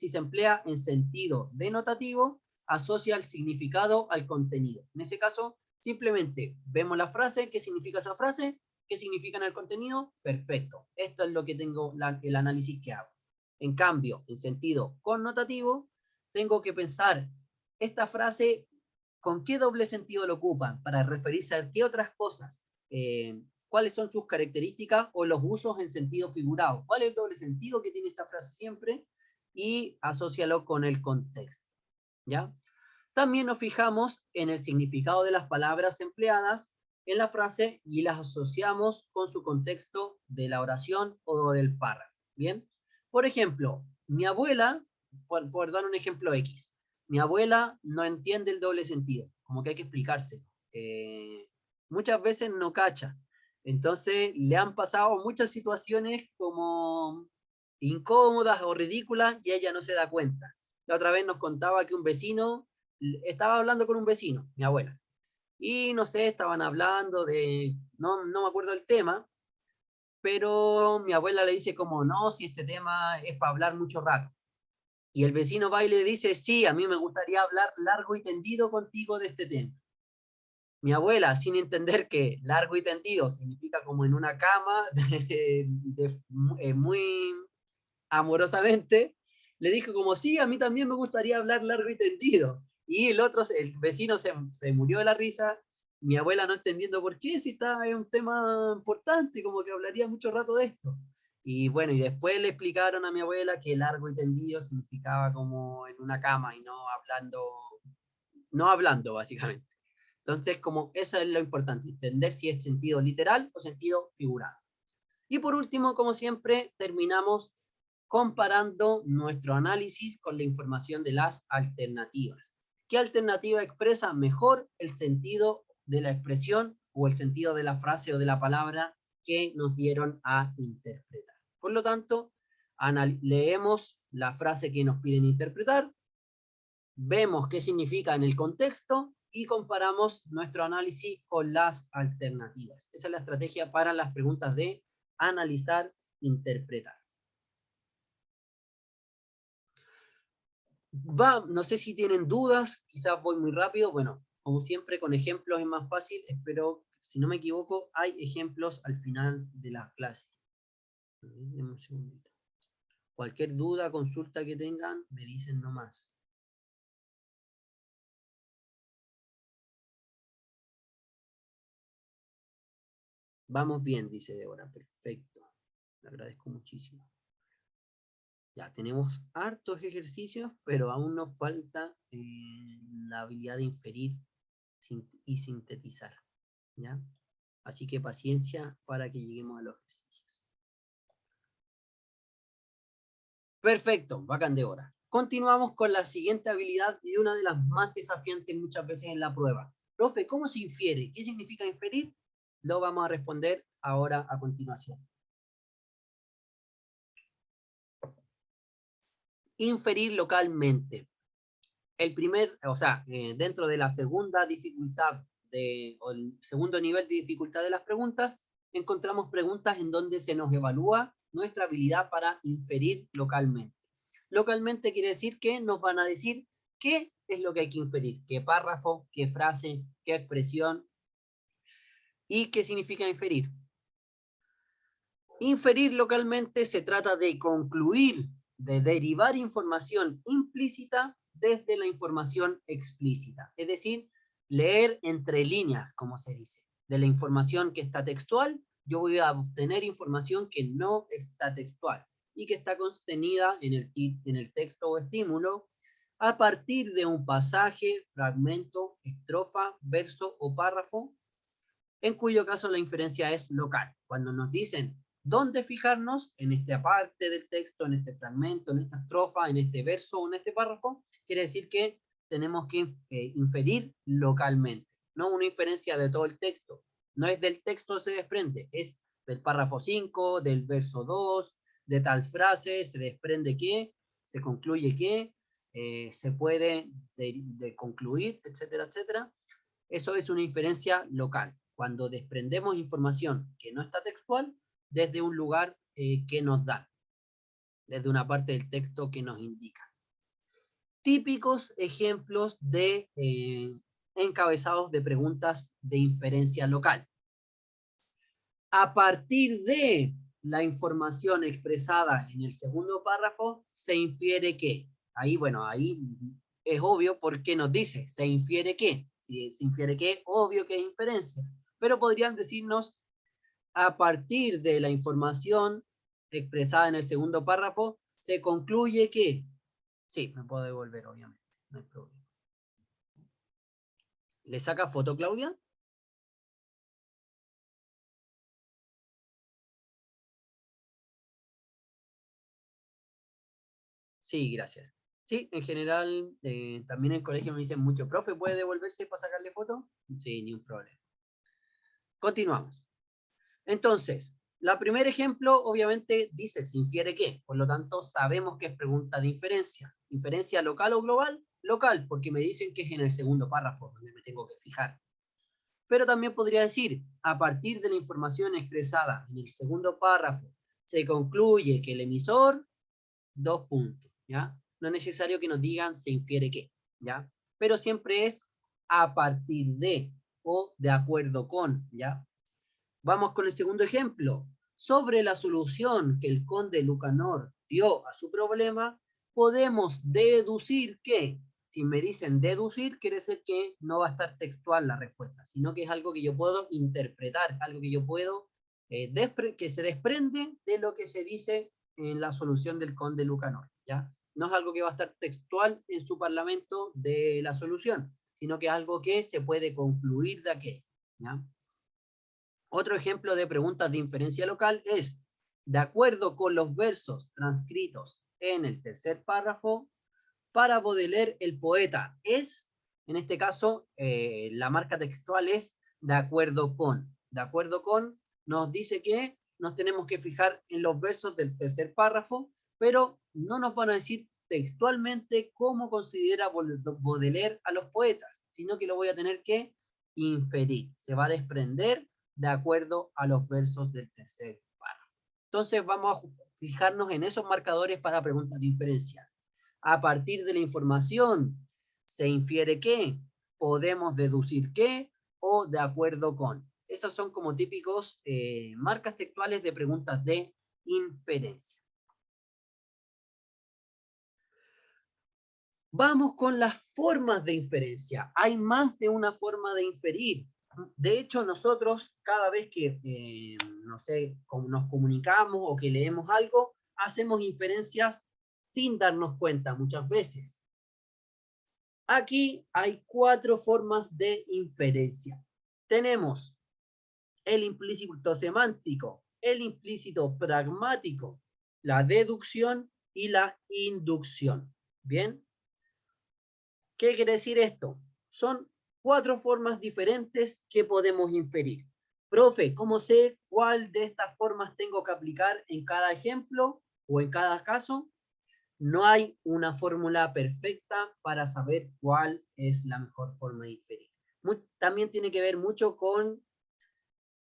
en sentido denotativo, asocia el significado al contenido. En ese caso, simplemente vemos la frase, qué significa esa frase, qué significa en el contenido, perfecto. Esto es lo que tengo, el análisis que hago. En cambio, en sentido connotativo, tengo que pensar esta frase, ¿con qué doble sentido lo ocupan? Para referirse a qué otras cosas. ¿Cuáles son sus características o los usos en sentido figurado? ¿Cuál es el doble sentido que tiene esta frase siempre? Y asócialo con el contexto, ¿ya? También nos fijamos en el significado de las palabras empleadas en la frase y las asociamos con su contexto de la oración o del párrafo, ¿bien? Por ejemplo, mi abuela, por dar un ejemplo X, mi abuela no entiende el doble sentido, como que hay que explicarse. Muchas veces no cacha. Entonces le han pasado muchas situaciones como incómodas o ridículas y ella no se da cuenta. La otra vez nos contaba que un vecino, estaba hablando con un vecino, mi abuela, y no sé, estaban hablando de, no me acuerdo el tema, pero mi abuela le dice como, no, si este tema es para hablar mucho rato. Y el vecino va y le dice, sí, a mí me gustaría hablar largo y tendido contigo de este tema. Mi abuela, sin entender que largo y tendido significa como en una cama, muy amorosamente, le dijo como, sí, a mí también me gustaría hablar largo y tendido. Y el vecino se murió de la risa, mi abuela no entendiendo por qué, si está, es un tema importante, como que hablaría mucho rato de esto. Y bueno, y después le explicaron a mi abuela que largo y tendido significaba como en una cama y no hablando básicamente. Entonces, como eso es lo importante, entender si es sentido literal o sentido figurado. Y por último, como siempre, terminamos comparando nuestro análisis con la información de las alternativas. ¿Qué alternativa expresa mejor el sentido de la expresión o el sentido de la frase o de la palabra que nos dieron a interpretar? Por lo tanto, leemos la frase que nos piden interpretar, vemos qué significa en el contexto y comparamos nuestro análisis con las alternativas. Esa es la estrategia para las preguntas de analizar, interpretar. No sé si tienen dudas, quizás voy muy rápido. Bueno, como siempre con ejemplos es más fácil. Espero, si no me equivoco, hay ejemplos al final de la clase. Un segundito. Cualquier duda, consulta que tengan, me dicen nomás. Vamos bien, dice Débora. Perfecto. Le agradezco muchísimo. Ya, tenemos hartos ejercicios, pero aún nos falta la habilidad de inferir y sintetizar, ¿ya? Así que paciencia para que lleguemos a los ejercicios. Perfecto, bacán de hora. Continuamos con la siguiente habilidad y una de las más desafiantes muchas veces en la prueba. Profe, ¿cómo se infiere? ¿Qué significa inferir? Lo vamos a responder ahora a continuación. Inferir localmente. Dentro de la segunda dificultad o el segundo nivel de dificultad de las preguntas, encontramos preguntas en donde se nos evalúa nuestra habilidad para inferir localmente. Localmente quiere decir que nos van a decir qué es lo que hay que inferir, qué párrafo, qué frase, qué expresión y qué significa inferir. Inferir localmente se trata de concluir, de derivar información implícita desde la información explícita. Es decir, leer entre líneas, como se dice. De la información que está textual, yo voy a obtener información que no está textual. y que está contenida en el texto o estímulo a partir de un pasaje, fragmento, estrofa, verso o párrafo, en cuyo caso la inferencia es local. Cuando nos dicen dónde fijarnos, en esta parte del texto, en este fragmento, en esta estrofa, en este verso o en este párrafo, quiere decir que tenemos que inferir localmente, no una inferencia de todo el texto. No es del texto se desprende, es del párrafo 5, del verso 2, de tal frase, se desprende que, se concluye que, se puede de concluir, etcétera, etcétera. Eso es una inferencia local, cuando desprendemos información que no está textual desde un lugar que nos da, desde una parte del texto que nos indica. Típicos ejemplos de encabezados de preguntas de inferencia local. A partir de la información expresada en el segundo párrafo, se infiere que. Ahí, bueno, ahí es obvio porque nos dice, se infiere que. Si se infiere que, obvio que es inferencia. Pero podrían decirnos, a partir de la información expresada en el segundo párrafo, se concluye que. Sí, me puedo devolver, obviamente, no hay problema. ¿Le saca foto, Claudia? Sí, gracias. Sí, en general, también en el colegio me dicen mucho, profe, ¿puede devolverse para sacarle foto? Sí, ni un problema. Continuamos. Entonces, el primer ejemplo, obviamente, dice, se infiere que, por lo tanto, sabemos que es pregunta de inferencia. ¿Inferencia local o global? Local, porque me dicen que es en el segundo párrafo donde me tengo que fijar. Pero también podría decir, a partir de la información expresada en el segundo párrafo, se concluye que el emisor, dos puntos, ¿ya? No es necesario que nos digan se infiere qué, ¿ya? Pero siempre es a partir de o de acuerdo con, ¿ya? Vamos con el segundo ejemplo. Sobre la solución que el conde Lucanor dio a su problema, podemos deducir que, si me dicen deducir, quiere decir que no va a estar textual la respuesta, sino que es algo que yo puedo interpretar, algo que yo puedo, que se desprende de lo que se dice en la solución del conde Lucanor, ¿ya? No es algo que va a estar textual en su parlamento de la solución, sino que es algo que se puede concluir de aquello, ¿ya? Otro ejemplo de preguntas de inferencia local es, de acuerdo con los versos transcritos en el tercer párrafo, para Baudelaire el poeta es, en este caso, la marca textual es de acuerdo con. De acuerdo con nos dice que nos tenemos que fijar en los versos del tercer párrafo, pero no nos van a decir textualmente cómo considera Baudelaire a los poetas, sino que lo voy a tener que inferir. Se va a desprender de acuerdo a los versos del tercer párrafo. Entonces vamos a fijarnos en esos marcadores para preguntas de inferencia. A partir de la información se infiere que, podemos deducir que, o de acuerdo con. Esos son como típicos marcas textuales de preguntas de inferencia. Vamos con las formas de inferencia. Hay más de una forma de inferir. De hecho, nosotros cada vez que, no sé, nos comunicamos o que leemos algo, hacemos inferencias sin darnos cuenta muchas veces. Aquí hay 4 formas de inferencia. Tenemos el implícito semántico, el implícito pragmático, la deducción y la inducción. ¿Bien? ¿Qué quiere decir esto? Son 4 formas diferentes que podemos inferir. Profe, ¿cómo sé cuál de estas formas tengo que aplicar en cada ejemplo o en cada caso? No hay una fórmula perfecta para saber cuál es la mejor forma de inferir. También tiene que ver mucho con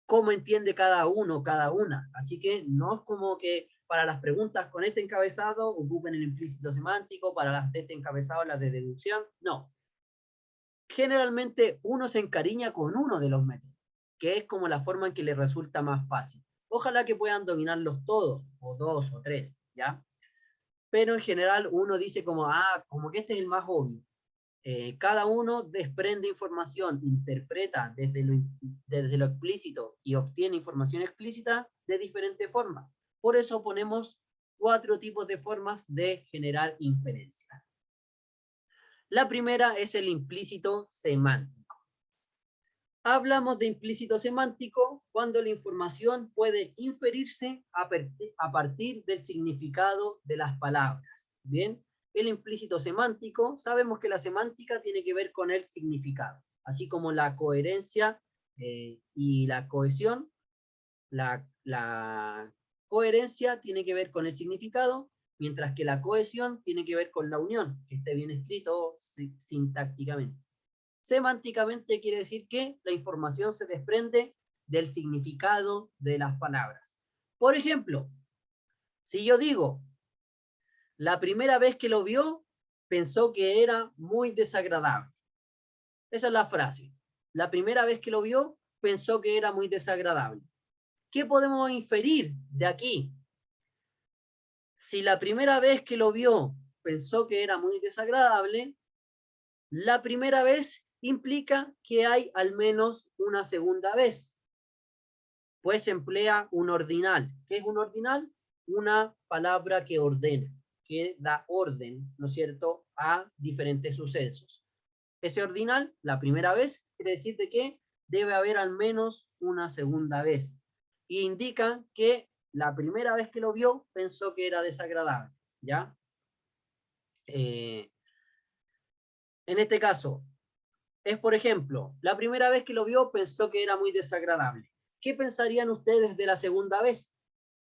cómo entiende cada uno, cada una. Así que no es como que para las preguntas con este encabezado ocupen el implícito semántico, para las de este encabezado las de deducción. No. Generalmente uno se encariña con uno de los métodos, que es como la forma en que le resulta más fácil. Ojalá que puedan dominarlos todos, o 2 o 3, ¿ya? Pero en general uno dice como, como que este es el más obvio. Cada uno desprende información, interpreta desde lo explícito y obtiene información explícita de diferente forma. Por eso ponemos 4 tipos de formas de generar inferencias. La primera es el implícito semántico. Hablamos de implícito semántico cuando la información puede inferirse a partir del significado de las palabras. Bien, el implícito semántico, sabemos que la semántica tiene que ver con el significado, así como la coherencia y la cohesión. La coherencia tiene que ver con el significado, mientras que la cohesión tiene que ver con la unión, que esté bien escrito sintácticamente. Semánticamente quiere decir que la información se desprende del significado de las palabras. Por ejemplo, si yo digo, la primera vez que lo vio, pensó que era muy desagradable. Esa es la frase. La primera vez que lo vio, pensó que era muy desagradable. ¿Qué podemos inferir de aquí? Si la primera vez que lo vio pensó que era muy desagradable, la primera vez implica que hay al menos una segunda vez. Pues se emplea un ordinal. ¿Qué es un ordinal? Una palabra que ordena, que da orden, ¿no es cierto?, a diferentes sucesos. Ese ordinal, la primera vez, quiere decir de que debe haber al menos una segunda vez. Y indica que la primera vez que lo vio pensó que era desagradable, ¿ya? En este caso, es por ejemplo, la primera vez que lo vio pensó que era muy desagradable. ¿Qué pensarían ustedes de la segunda vez?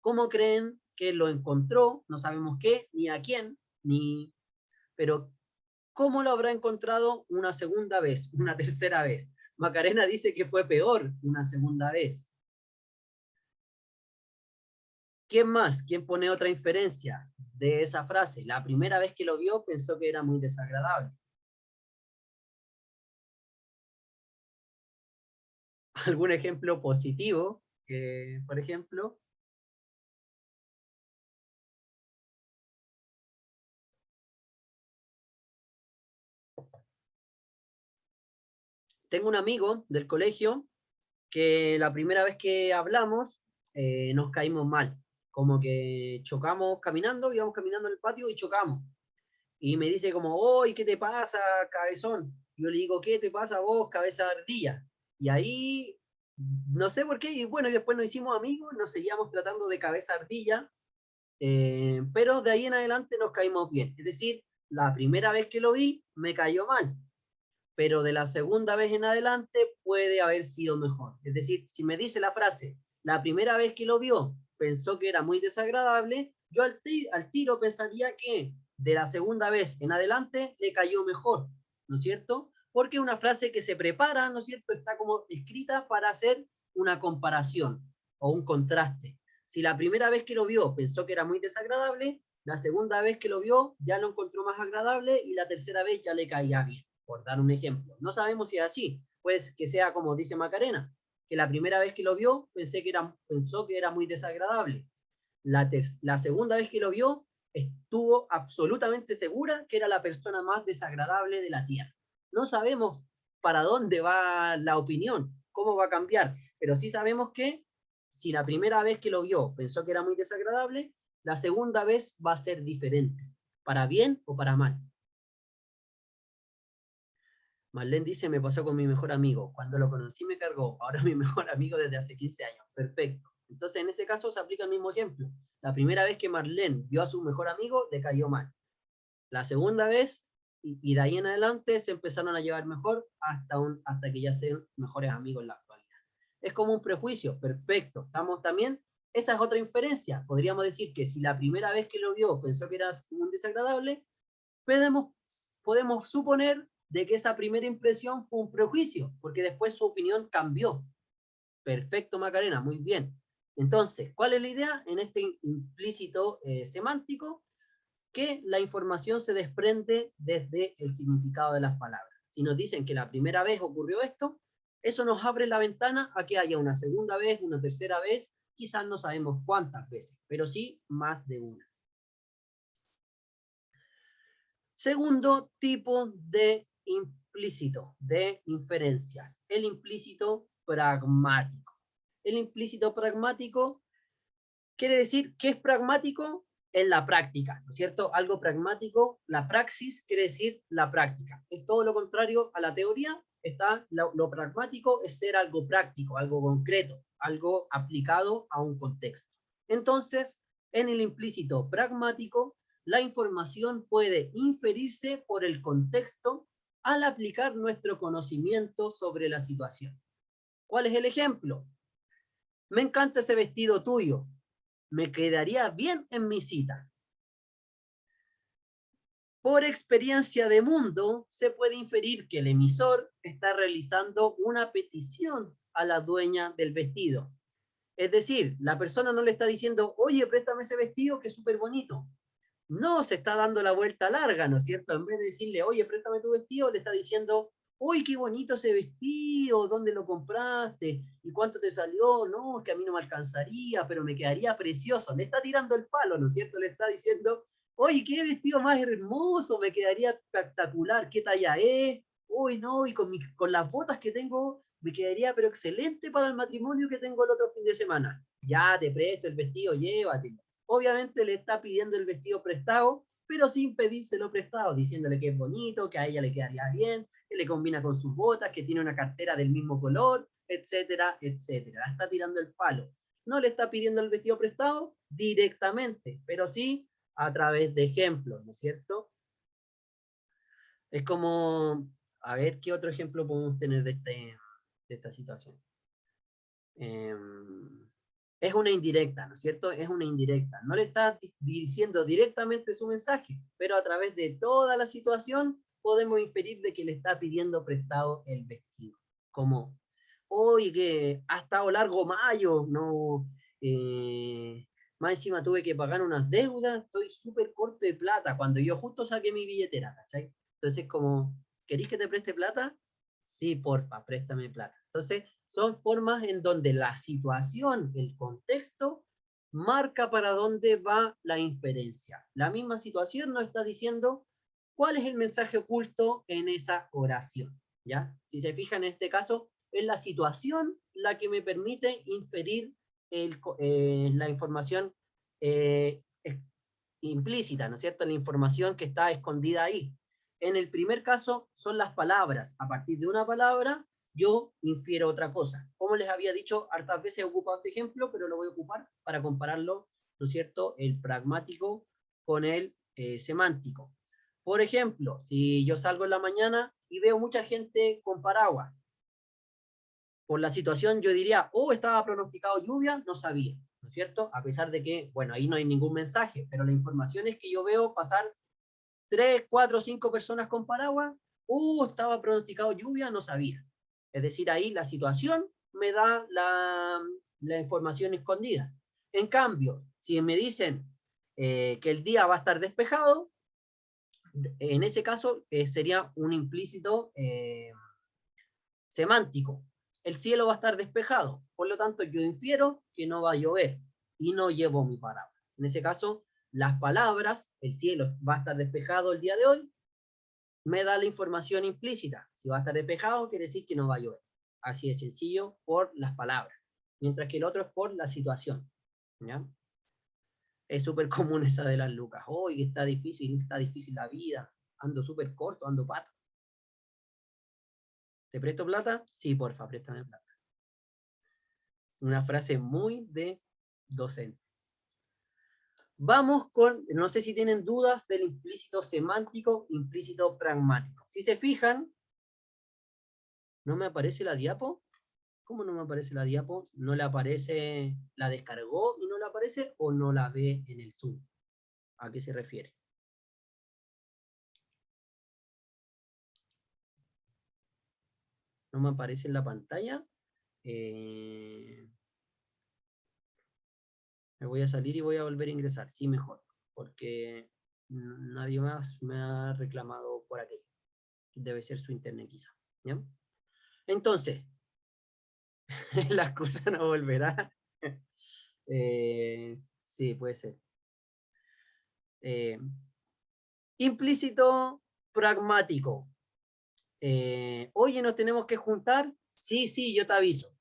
¿Cómo creen que lo encontró? No sabemos qué, ni a quién, ni... Pero ¿cómo lo habrá encontrado una segunda vez, una tercera vez? Macarena dice que fue peor una segunda vez. ¿Quién más? ¿Quién pone otra inferencia de esa frase? La primera vez que lo vio pensó que era muy desagradable. ¿Algún ejemplo positivo? Por ejemplo, tengo un amigo del colegio que la primera vez que hablamos nos caímos mal. Como que chocamos caminando, íbamos caminando en el patio y chocamos. Y me dice como, oye, ¿qué te pasa, cabezón? Yo le digo, ¿qué te pasa a vos, cabeza de ardilla? Y ahí, no sé por qué, y bueno, y después nos hicimos amigos, nos seguíamos tratando de cabeza de ardilla, pero de ahí en adelante nos caímos bien. Es decir, la primera vez que lo vi, me cayó mal, pero de la segunda vez en adelante puede haber sido mejor. Es decir, si me dice la frase, la primera vez que lo vio pensó que era muy desagradable, yo al tiro pensaría que de la segunda vez en adelante le cayó mejor, ¿no es cierto? Porque es una frase que se prepara, ¿no es cierto? Está como escrita para hacer una comparación o un contraste. Si la primera vez que lo vio pensó que era muy desagradable, la segunda vez que lo vio ya lo encontró más agradable y la tercera vez ya le caía bien, por dar un ejemplo. No sabemos si es así, pues que sea como dice Macarena, que la primera vez que lo vio pensó que era muy desagradable. La segunda vez que lo vio estuvo absolutamente segura que era la persona más desagradable de la Tierra. No sabemos para dónde va la opinión, cómo va a cambiar, pero sí sabemos que si la primera vez que lo vio pensó que era muy desagradable, la segunda vez va a ser diferente, para bien o para mal. Marlene dice, me pasó con mi mejor amigo. Cuando lo conocí me cargó. Ahora es mi mejor amigo desde hace 15 años. Perfecto. Entonces, en ese caso se aplica el mismo ejemplo. La primera vez que Marlene vio a su mejor amigo, le cayó mal. La segunda vez, y de ahí en adelante, se empezaron a llevar mejor hasta que ya sean mejores amigos en la actualidad. Es como un prejuicio. Perfecto. Estamos también... Esa es otra inferencia. Podríamos decir que si la primera vez que lo vio pensó que era un desagradable, podemos suponer de que esa primera impresión fue un prejuicio, porque después su opinión cambió. Perfecto, Macarena, muy bien. Entonces, ¿cuál es la idea en este implícito semántico? Que la información se desprende desde el significado de las palabras. Si nos dicen que la primera vez ocurrió esto, eso nos abre la ventana a que haya una segunda vez, una tercera vez, quizás no sabemos cuántas veces, pero sí más de una. Segundo tipo de implícito, de inferencias, el implícito pragmático. El implícito pragmático quiere decir que es pragmático en la práctica, ¿no es cierto? Algo pragmático, la praxis quiere decir la práctica. Es todo lo contrario a la teoría. Está lo pragmático es ser algo práctico, algo concreto, algo aplicado a un contexto. Entonces, en el implícito pragmático, la información puede inferirse por el contexto al aplicar nuestro conocimiento sobre la situación. ¿Cuál es el ejemplo? Me encanta ese vestido tuyo. Me quedaría bien en mi cita. Por experiencia de mundo, se puede inferir que el emisor está realizando una petición a la dueña del vestido. Es decir, la persona no le está diciendo, oye, préstame ese vestido que es súper bonito. No, se está dando la vuelta larga, ¿no es cierto? En vez de decirle, oye, préstame tu vestido, le está diciendo, uy, qué bonito ese vestido, ¿dónde lo compraste? ¿Y cuánto te salió? No, es que a mí no me alcanzaría, pero me quedaría precioso. Le está tirando el palo, ¿no es cierto? Le está diciendo, oye, qué vestido más hermoso, me quedaría espectacular, ¿qué talla es? Uy, no, y con las botas que tengo, me quedaría pero excelente para el matrimonio que tengo el otro fin de semana. Ya, te presto el vestido, llévatelo. Obviamente le está pidiendo el vestido prestado, pero sin pedírselo prestado, diciéndole que es bonito, que a ella le quedaría bien, que le combina con sus botas, que tiene una cartera del mismo color, etcétera, etcétera. La está tirando el palo. No le está pidiendo el vestido prestado directamente, pero sí a través de ejemplos, ¿no es cierto? Es como, a ver, ¿qué otro ejemplo podemos tener de esta situación? Es una indirecta, ¿no es cierto? Es una indirecta. No le está diciendo directamente su mensaje, pero a través de toda la situación podemos inferir de que le está pidiendo prestado el vestido. Como, oye, que ha estado largo mayo, no, más encima tuve que pagar unas deudas, estoy súper corto de plata, cuando yo justo saqué mi billetera, ¿cachai? Entonces, como, ¿querís que te preste plata? Sí, porfa, préstame plata. Entonces, son formas en donde la situación, el contexto, marca para dónde va la inferencia. La misma situación nos está diciendo cuál es el mensaje oculto en esa oración, ¿ya? Si se fijan en este caso, es la situación la que me permite inferir la información eh, implícita, ¿no es cierto? La información que está escondida ahí. En el primer caso son las palabras. A partir de una palabra yo infiero otra cosa. Como les había dicho, hartas veces he ocupado este ejemplo, pero lo voy a ocupar para compararlo, ¿no es cierto?, el pragmático con el semántico. Por ejemplo, si yo salgo en la mañana y veo mucha gente con paraguas, por la situación yo diría, oh, estaba pronosticado lluvia, no sabía, ¿no es cierto? A pesar de que, bueno, ahí no hay ningún mensaje, pero la información es que yo veo pasar 3, 4, 5 personas con paraguas, estaba pronosticado lluvia, no sabía. Es decir, ahí la situación me da la información escondida. En cambio, si me dicen que el día va a estar despejado, en ese caso sería un implícito semántico. El cielo va a estar despejado, por lo tanto yo infiero que no va a llover y no llevo mi paraguas. En ese caso, las palabras, el cielo va a estar despejado el día de hoy, me da la información implícita. Si va a estar despejado, quiere decir que no va a llover. Así de sencillo por las palabras. Mientras que el otro es por la situación. ¿Ya? Es súper común esa de las lucas. Hoy está difícil la vida. Ando súper corto, ando pato. ¿Te presto plata? Sí, porfa, préstame plata. Una frase muy de docente. Vamos con, no sé si tienen dudas del implícito semántico, implícito pragmático. Si se fijan, ¿no me aparece la diapo? ¿Cómo no me aparece la diapo? ¿No le aparece, la descargó y no le aparece o no la ve en el Zoom? ¿A qué se refiere? ¿No me aparece en la pantalla? Me voy a salir y voy a volver a ingresar. Sí, mejor, porque nadie más me ha reclamado por aquello. Debe ser su internet quizá. ¿Ya? Entonces, la excusa no volverá. Sí, puede ser. Implícito pragmático. Oye, nos tenemos que juntar. Sí, sí, yo te aviso.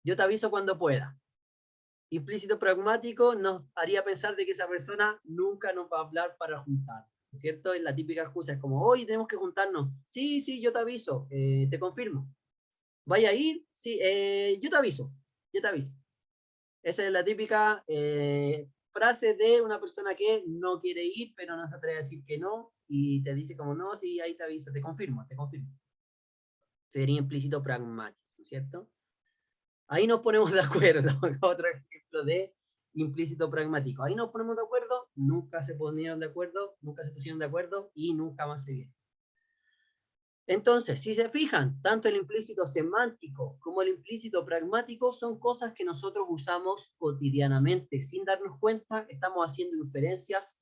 Yo te aviso cuando pueda. Implícito pragmático nos haría pensar de que esa persona nunca nos va a hablar para juntar, ¿cierto? Es la típica excusa, es como, hoy tenemos que juntarnos. Sí, sí, yo te aviso, te confirmo. ¿Vaya a ir? Sí, yo te aviso, yo te aviso. Esa es la típica frase de una persona que no quiere ir, pero no se atreve a decir que no, y te dice como, no, sí, ahí te aviso, te confirmo, te confirmo. Sería implícito pragmático, ¿cierto? Ahí nos ponemos de acuerdo. Otro ejemplo de implícito pragmático. Ahí nos ponemos de acuerdo, nunca se ponieron de acuerdo, nunca se pusieron de acuerdo y nunca más se vieron. Entonces, si se fijan, tanto el implícito semántico como el implícito pragmático son cosas que nosotros usamos cotidianamente. Sin darnos cuenta, estamos haciendo inferencias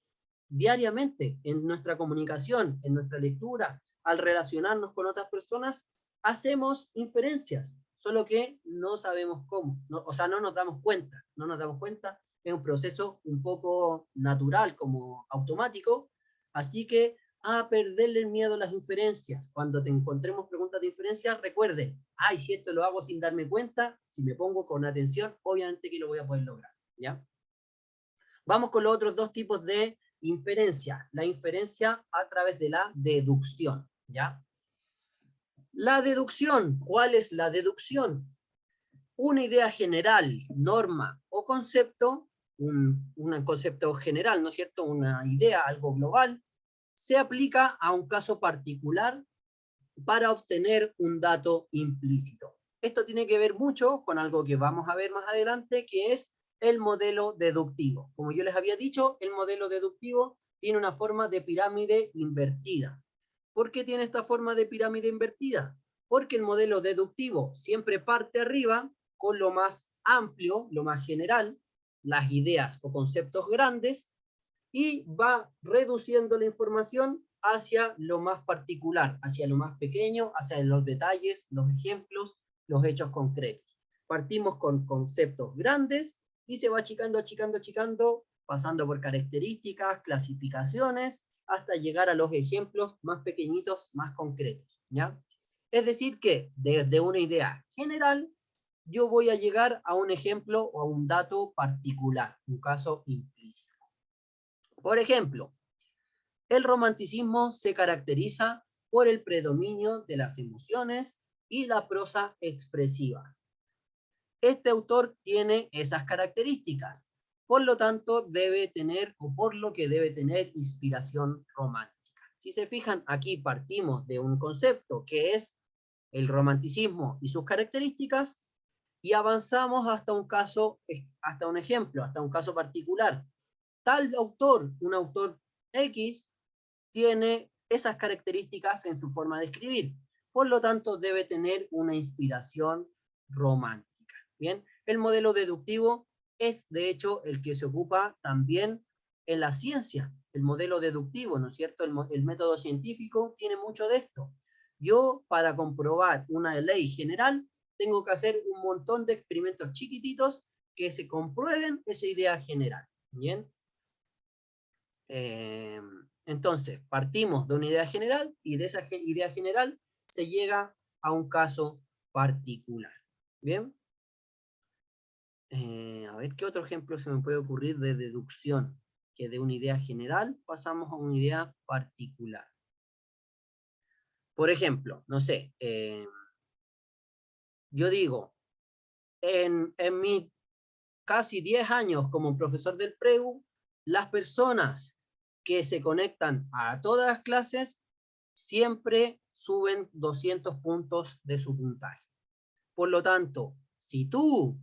diariamente en nuestra comunicación, en nuestra lectura, al relacionarnos con otras personas, hacemos inferencias, solo que no sabemos cómo, no, o sea, no nos damos cuenta, no nos damos cuenta, es un proceso un poco natural, como automático, así que a perderle el miedo a las inferencias. Cuando te encontremos preguntas de inferencia, recuerden, ay, si esto lo hago sin darme cuenta, si me pongo con atención, obviamente que lo voy a poder lograr, ¿ya? Vamos con los otros dos tipos de inferencia. La inferencia a través de la deducción, ¿ya? La deducción, ¿cuál es la deducción? Una idea general, norma o concepto, un concepto general, ¿no es cierto? Una idea, algo global, se aplica a un caso particular para obtener un dato implícito. Esto tiene que ver mucho con algo que vamos a ver más adelante, que es el modelo deductivo. Como yo les había dicho, el modelo deductivo tiene una forma de pirámide invertida. ¿Por qué tiene esta forma de pirámide invertida? Porque el modelo deductivo siempre parte arriba con lo más amplio, lo más general, las ideas o conceptos grandes, y va reduciendo la información hacia lo más particular, hacia lo más pequeño, hacia los detalles, los ejemplos, los hechos concretos. Partimos con conceptos grandes y se va achicando, achicando, achicando, pasando por características, clasificaciones, hasta llegar a los ejemplos más pequeñitos, más concretos, ¿ya? Es decir que desde una idea general, yo voy a llegar a un ejemplo o a un dato particular, un caso implícito. Por ejemplo, el romanticismo se caracteriza por el predominio de las emociones y la prosa expresiva. Este autor tiene esas características, por lo tanto debe tener, o por lo que debe tener, inspiración romántica. Si se fijan, aquí partimos de un concepto que es el romanticismo y sus características, y avanzamos hasta un caso, hasta un ejemplo, hasta un caso particular. Tal autor, un autor X, tiene esas características en su forma de escribir. Por lo tanto, debe tener una inspiración romántica. Bien, el modelo deductivo es, de hecho, el que se ocupa también en la ciencia. El modelo deductivo, ¿no es cierto? El método científico tiene mucho de esto. Yo, para comprobar una ley general, tengo que hacer un montón de experimentos chiquititos que se comprueben esa idea general. Bien. Entonces, partimos de una idea general y de esa idea general se llega a un caso particular. ¿Bien? A ver, ¿qué otro ejemplo se me puede ocurrir de deducción? Que de una idea general pasamos a una idea particular. Por ejemplo, no sé, yo digo, en mis casi 10 años como profesor del PREU, las personas que se conectan a todas las clases siempre suben 200 puntos de su puntaje. Por lo tanto, si tú,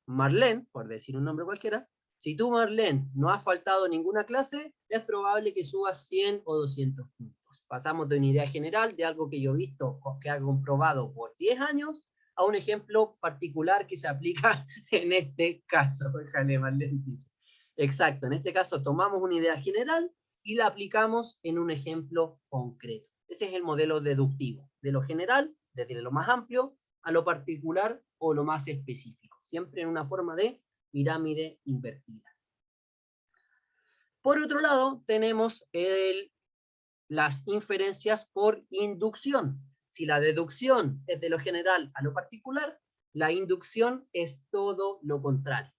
Marlene, por decir un nombre cualquiera, si tú, Marlene, no has faltado ninguna clase, es probable que subas 100 o 200 puntos. Pasamos de una idea general, de algo que yo he visto o que ha comprobado por 10 años, a un ejemplo particular que se aplica en este caso. Déjale, Marlene dice. Exacto, en este caso tomamos una idea general y la aplicamos en un ejemplo concreto. Ese es el modelo deductivo, de lo general, desde lo más amplio, a lo particular o lo más específico, siempre en una forma de pirámide invertida. Por otro lado, tenemos las inferencias por inducción. Si la deducción es de lo general a lo particular, La inducción es todo lo contrario.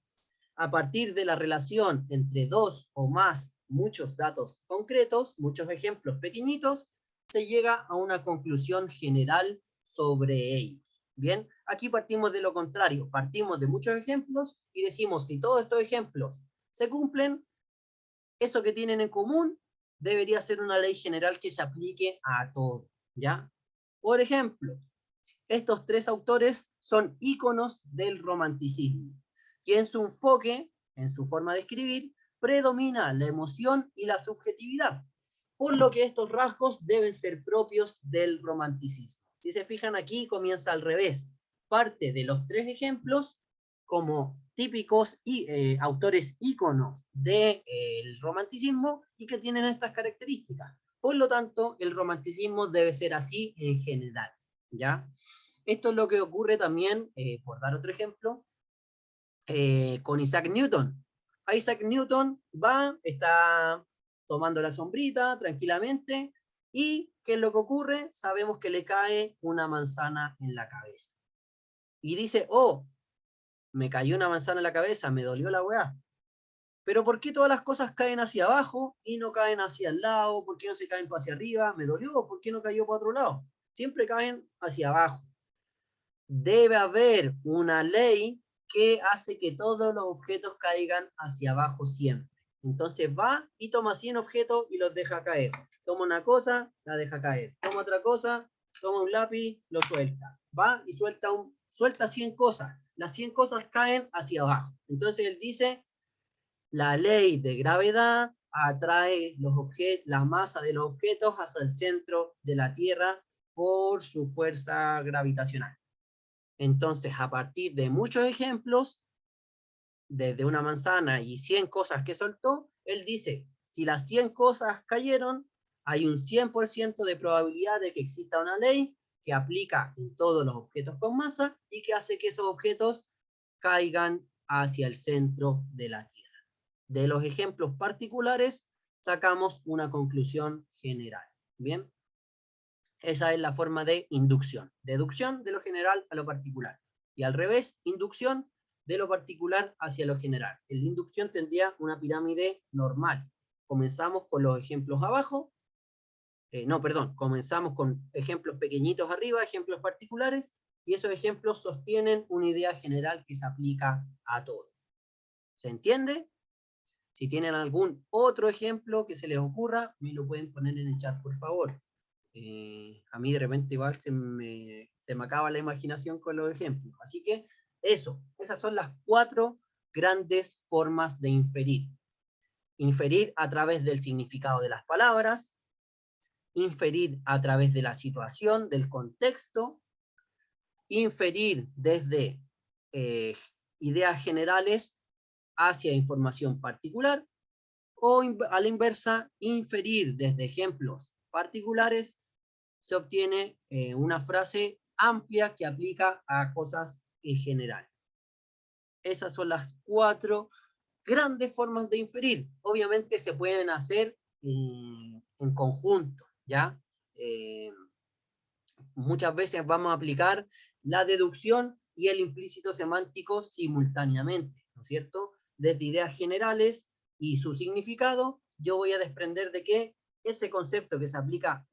A partir de la relación entre dos o más, muchos datos concretos, muchos ejemplos pequeñitos, se llega a una conclusión general sobre ellos. Bien, aquí partimos de lo contrario, partimos de muchos ejemplos y decimos si todos estos ejemplos se cumplen, eso que tienen en común debería ser una ley general que se aplique a todos, ¿ya? Por ejemplo, estos tres autores son íconos del romanticismo, y en su enfoque, en su forma de escribir, predomina la emoción y la subjetividad, por lo que estos rasgos deben ser propios del romanticismo. Si se fijan aquí, comienza al revés. Parte de los tres ejemplos como típicos autores íconos del romanticismo y que tienen estas características. Por lo tanto, el romanticismo debe ser así en general, ¿ya? Esto es lo que ocurre también, por dar otro ejemplo, con Isaac Newton. Isaac Newton está tomando la sombrita tranquilamente, y ¿qué es lo que ocurre? Sabemos que le cae una manzana en la cabeza. Y dice, oh, me cayó una manzana en la cabeza, me dolió la weá. Pero ¿por qué todas las cosas caen hacia abajo y no caen hacia el lado? ¿Por qué no se caen hacia arriba? ¿Me dolió? ¿Por qué no cayó para otro lado? Siempre caen hacia abajo. Debe haber una ley que hace que todos los objetos caigan hacia abajo siempre. Entonces va y toma 100 objetos y los deja caer. Toma una cosa, la deja caer. Toma otra cosa, toma un lápiz, lo suelta. Va y suelta 100 cosas. Las 100 cosas caen hacia abajo. Entonces él dice, la ley de gravedad atrae la masa de los objetos hacia el centro de la Tierra por su fuerza gravitacional. Entonces, a partir de muchos ejemplos, desde una manzana y 100 cosas que soltó, él dice, si las 100 cosas cayeron, hay un 100% de probabilidad de que exista una ley que aplica en todos los objetos con masa y que hace que esos objetos caigan hacia el centro de la Tierra. De los ejemplos particulares, sacamos una conclusión general. ¿Bien? Esa es la forma de inducción. Deducción de lo general a lo particular. Y al revés, inducción de lo particular hacia lo general. En la inducción tendría una pirámide normal. Comenzamos con los ejemplos abajo. Comenzamos con ejemplos pequeñitos arriba, ejemplos particulares, y esos ejemplos sostienen una idea general que se aplica a todo. ¿Se entiende? Si tienen algún otro ejemplo que se les ocurra, me lo pueden poner en el chat, por favor. A mí de repente igual se me acaba la imaginación con los ejemplos. Así que esas son las 4 grandes formas de inferir. Inferir a través del significado de las palabras, inferir a través de la situación, del contexto, inferir desde ideas generales hacia información particular, o a la inversa, inferir desde ejemplos particulares se obtiene una frase amplia que aplica a cosas en general. Esas son las 4 grandes formas de inferir. Obviamente se pueden hacer en conjunto, ¿ya? Muchas veces vamos a aplicar la deducción y el implícito semántico simultáneamente, ¿no es cierto? Desde ideas generales y su significado, yo voy a desprender de que ese concepto que se aplica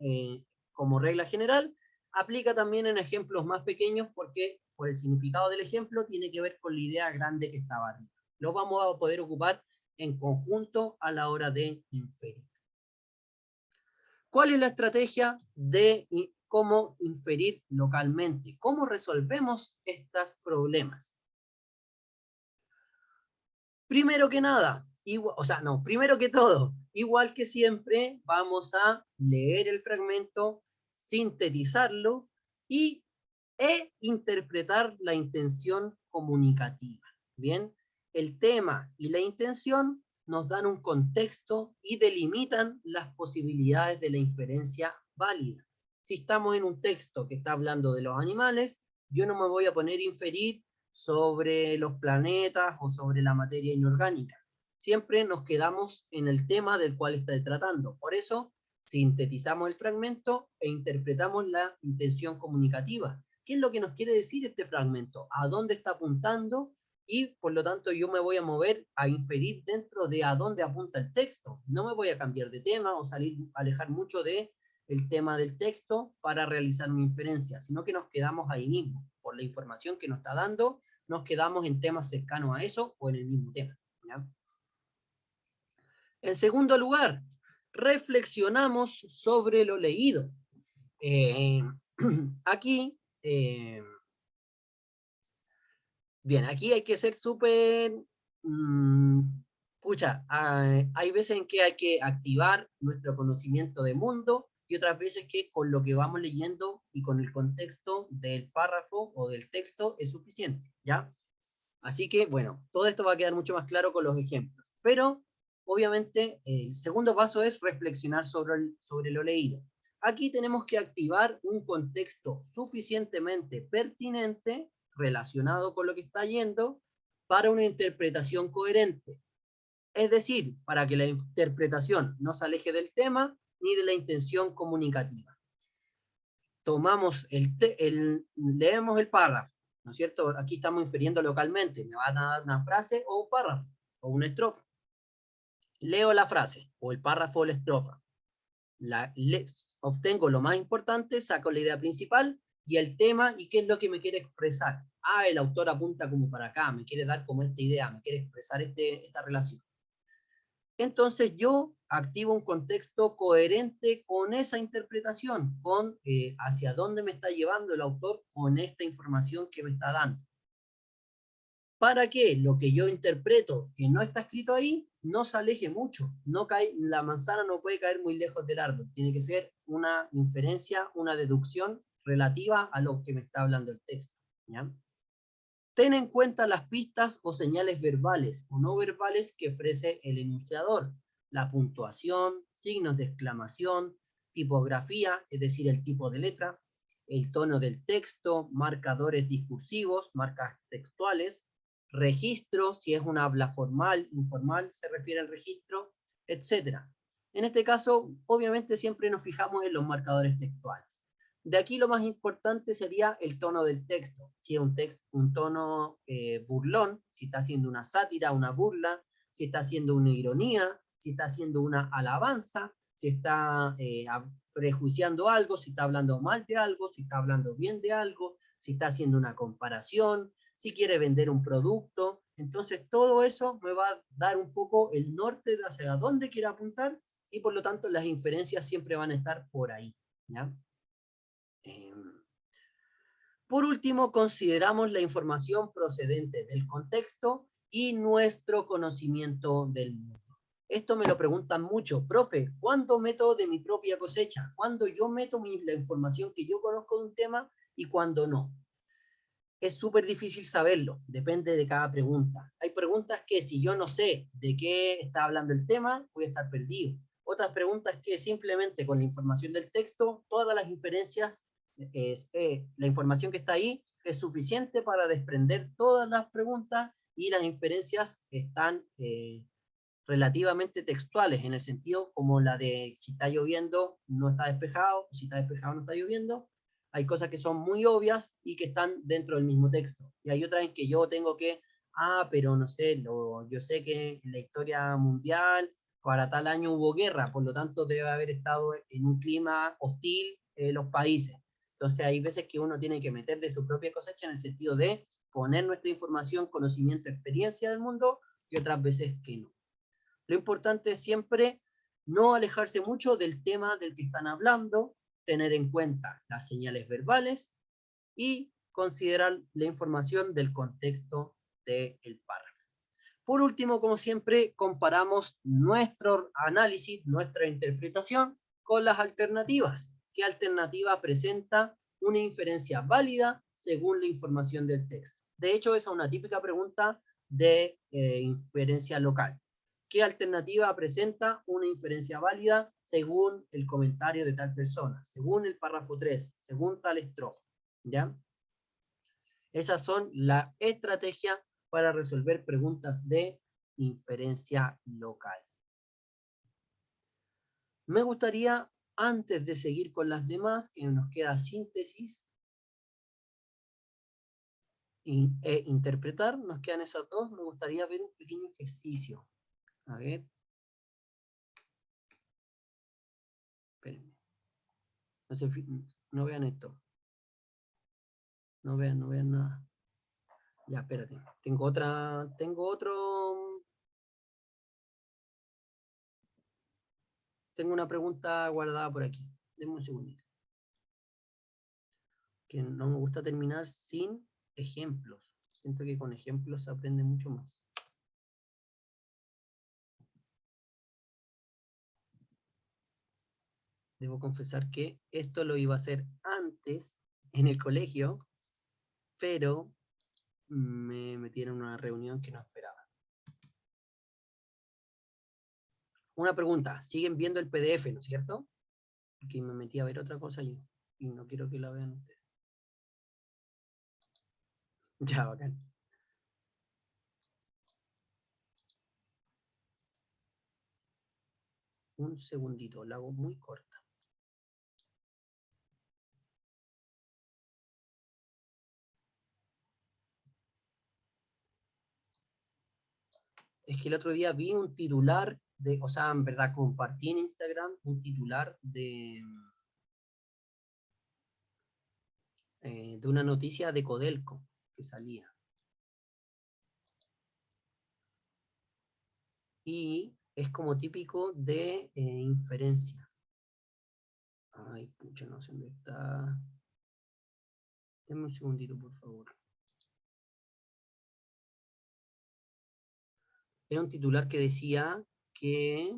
como regla general, aplica también en ejemplos más pequeños porque por el significado del ejemplo tiene que ver con la idea grande que estaba arriba. Los vamos a poder ocupar en conjunto a la hora de inferir. ¿Cuál es la estrategia de cómo inferir localmente? ¿Cómo resolvemos estos problemas? Primero que nada, primero que todo, igual que siempre, vamos a leer el fragmento, sintetizarlo e interpretar la intención comunicativa. Bien, el tema y la intención nos dan un contexto y delimitan las posibilidades de la inferencia válida. Si estamos en un texto que está hablando de los animales, yo no me voy a poner a inferir sobre los planetas o sobre la materia inorgánica. Siempre nos quedamos en el tema del cual está tratando. Por eso, sintetizamos el fragmento e interpretamos la intención comunicativa, qué es lo que nos quiere decir este fragmento, a dónde está apuntando, y por lo tanto yo me voy a mover a inferir dentro de a dónde apunta el texto. No me voy a cambiar de tema o alejar mucho de el tema del texto para realizar mi inferencia, sino que nos quedamos ahí mismo. Por la información que nos está dando, nos quedamos en temas cercanos a eso o en el mismo tema, ¿ya? En segundo lugar, reflexionamos sobre lo leído. Aquí, bien, aquí hay que ser súper... pucha, hay veces en que hay que activar nuestro conocimiento de mundo y otras veces que con lo que vamos leyendo y con el contexto del párrafo o del texto es suficiente, ¿ya? Así que, bueno, todo esto va a quedar mucho más claro con los ejemplos. Pero, obviamente, el segundo paso es reflexionar sobre lo leído. Aquí tenemos que activar un contexto suficientemente pertinente, relacionado con lo que está yendo, para una interpretación coherente. Es decir, para que la interpretación no se aleje del tema ni de la intención comunicativa. Tomamos leemos el párrafo, ¿no es cierto? Aquí estamos infiriendo localmente, me van a dar una frase o un párrafo, o una estrofa. Leo la frase, o el párrafo o la estrofa. Obtengo lo más importante, saco la idea principal y el tema y qué es lo que me quiere expresar. Ah, el autor apunta como para acá, me quiere dar como esta idea, me quiere expresar esta relación. Entonces yo activo un contexto coherente con esa interpretación, con hacia dónde me está llevando el autor con esta información que me está dando. Para que lo que yo interpreto que no está escrito ahí, no se aleje mucho. La manzana no puede caer muy lejos del árbol. Tiene que ser una inferencia, una deducción relativa a lo que me está hablando el texto, ¿ya? Ten en cuenta las pistas o señales verbales o no verbales que ofrece el enunciador, la puntuación, signos de exclamación, tipografía, es decir, el tipo de letra, el tono del texto, marcadores discursivos, marcas textuales, registro, si es una habla formal, informal, se refiere al registro, etc. En este caso, obviamente siempre nos fijamos en los marcadores textuales. De aquí lo más importante sería el tono del texto. Si es un tono burlón, si está haciendo una sátira, una burla, si está haciendo una ironía, si está haciendo una alabanza, si está prejuiciando algo, si está hablando mal de algo, si está hablando bien de algo, si está haciendo una comparación, si quiere vender un producto. Entonces todo eso me va a dar un poco el norte de hacia dónde quiere apuntar y por lo tanto las inferencias siempre van a estar por ahí, ¿ya? Por último, consideramos la información procedente del contexto y nuestro conocimiento del mundo. Esto me lo preguntan mucho, profe, ¿cuándo meto de mi propia cosecha? ¿Cuándo yo meto la información que yo conozco de un tema y cuándo no? Es súper difícil saberlo, depende de cada pregunta. Hay preguntas que si yo no sé de qué está hablando el tema, voy a estar perdido. Otras preguntas que simplemente con la información del texto, todas las inferencias, la información que está ahí es suficiente para desprender todas las preguntas y las inferencias están relativamente textuales, en el sentido como la de si está lloviendo, no está despejado, si está despejado, no está lloviendo. Hay cosas que son muy obvias y que están dentro del mismo texto. Y hay otras en que yo tengo que, pero no sé, yo sé que en la historia mundial para tal año hubo guerra, por lo tanto debe haber estado en un clima hostil los países. Entonces hay veces que uno tiene que meter de su propia cosecha en el sentido de poner nuestra información, conocimiento, experiencia del mundo y otras veces que no. Lo importante es siempre no alejarse mucho del tema del que están hablando, tener en cuenta las señales verbales y considerar la información del contexto del párrafo. Por último, como siempre, comparamos nuestro análisis, nuestra interpretación con las alternativas. ¿Qué alternativa presenta una inferencia válida según la información del texto? De hecho, esa es una típica pregunta de inferencia local. ¿Qué alternativa presenta una inferencia válida según el comentario de tal persona, según el párrafo 3, según tal estrofa? ¿Ya? Esas son la estrategia para resolver preguntas de inferencia local. Me gustaría, antes de seguir con las demás, que nos queda síntesis, interpretar, nos quedan esas dos. Me gustaría ver un pequeño ejercicio. A ver. Espérenme. No vean esto. No vean nada. Ya, espérate. Tengo una pregunta guardada por aquí. Denme un segundito. Que no me gusta terminar sin ejemplos. Siento que con ejemplos se aprende mucho más. Debo confesar que esto lo iba a hacer antes en el colegio, pero me metieron en una reunión que no esperaba. Una pregunta, ¿siguen viendo el PDF, no es cierto? Porque me metí a ver otra cosa yo, y no quiero que la vean ustedes. Ya, bacán. Un segundito, la hago muy corta. Es que el otro día vi un titular o sea, en verdad compartí en Instagram un titular de una noticia de Codelco que salía. Y es como típico de inferencia. Ay, pucha, no sé dónde está. Denme un segundito, por favor. Era un titular que decía que...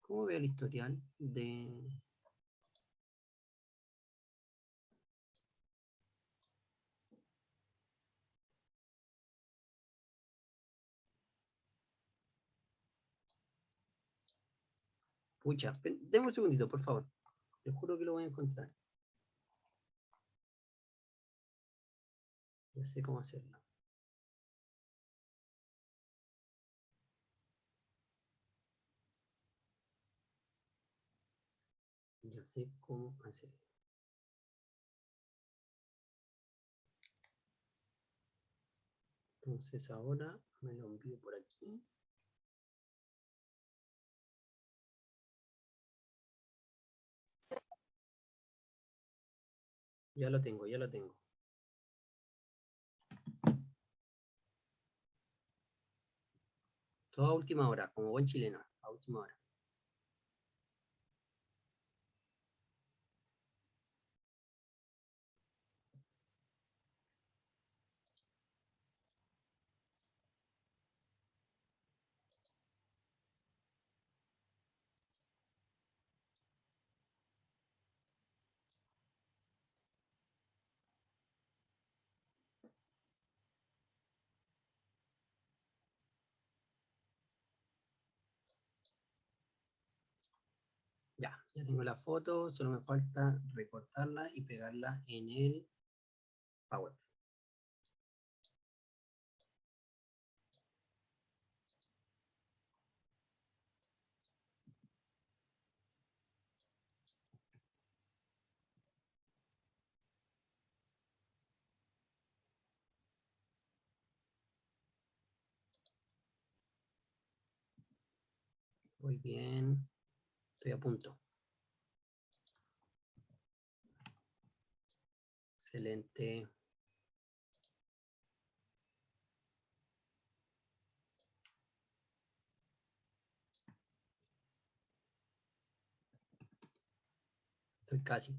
¿Cómo veo el historial de...? Pucha, denme un segundito, por favor. Les juro que lo voy a encontrar. Ya sé cómo hacerlo. Ya sé cómo hacerlo. Entonces ahora me lo envío por aquí. Ya lo tengo, ya lo tengo. Todo a última hora, como buen chileno, a última hora. Ya tengo la foto, solo me falta recortarla y pegarla en el Power. Muy bien, estoy a punto. Excelente. Estoy casi.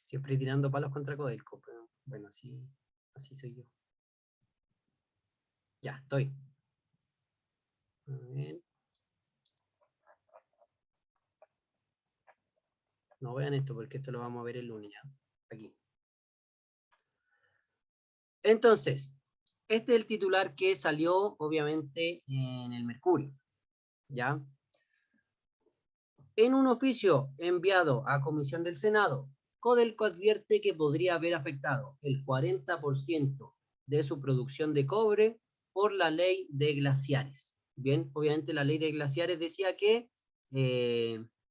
Siempre tirando palos contra Codelco, pero bueno, así soy yo. Ya, estoy. A ver. No vean esto porque esto lo vamos a ver el lunes ya. Aquí. Entonces, Este es el titular que salió, obviamente, en el Mercurio, ¿ya? En un oficio enviado a comisión del Senado, Codelco advierte que podría haber afectado el 40% de su producción de cobre por la ley de glaciares. Bien, obviamente la ley de glaciares decía que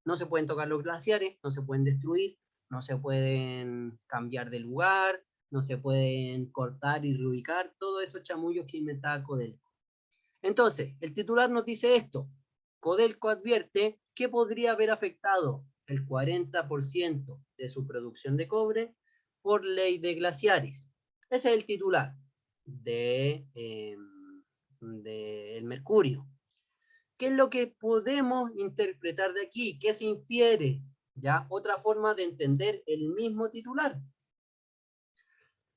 no se pueden tocar los glaciares, no se pueden destruir, no se pueden cambiar de lugar, no se pueden cortar y reubicar, todos esos chamullos que inventaba Codelco. Entonces, el titular nos dice esto: Codelco advierte que podría haber afectado el 40% de su producción de cobre por ley de glaciares. Ese es el titular de El Mercurio. ¿Qué es lo que podemos interpretar de aquí? ¿Qué se infiere? ¿Ya? Otra forma de entender el mismo titular.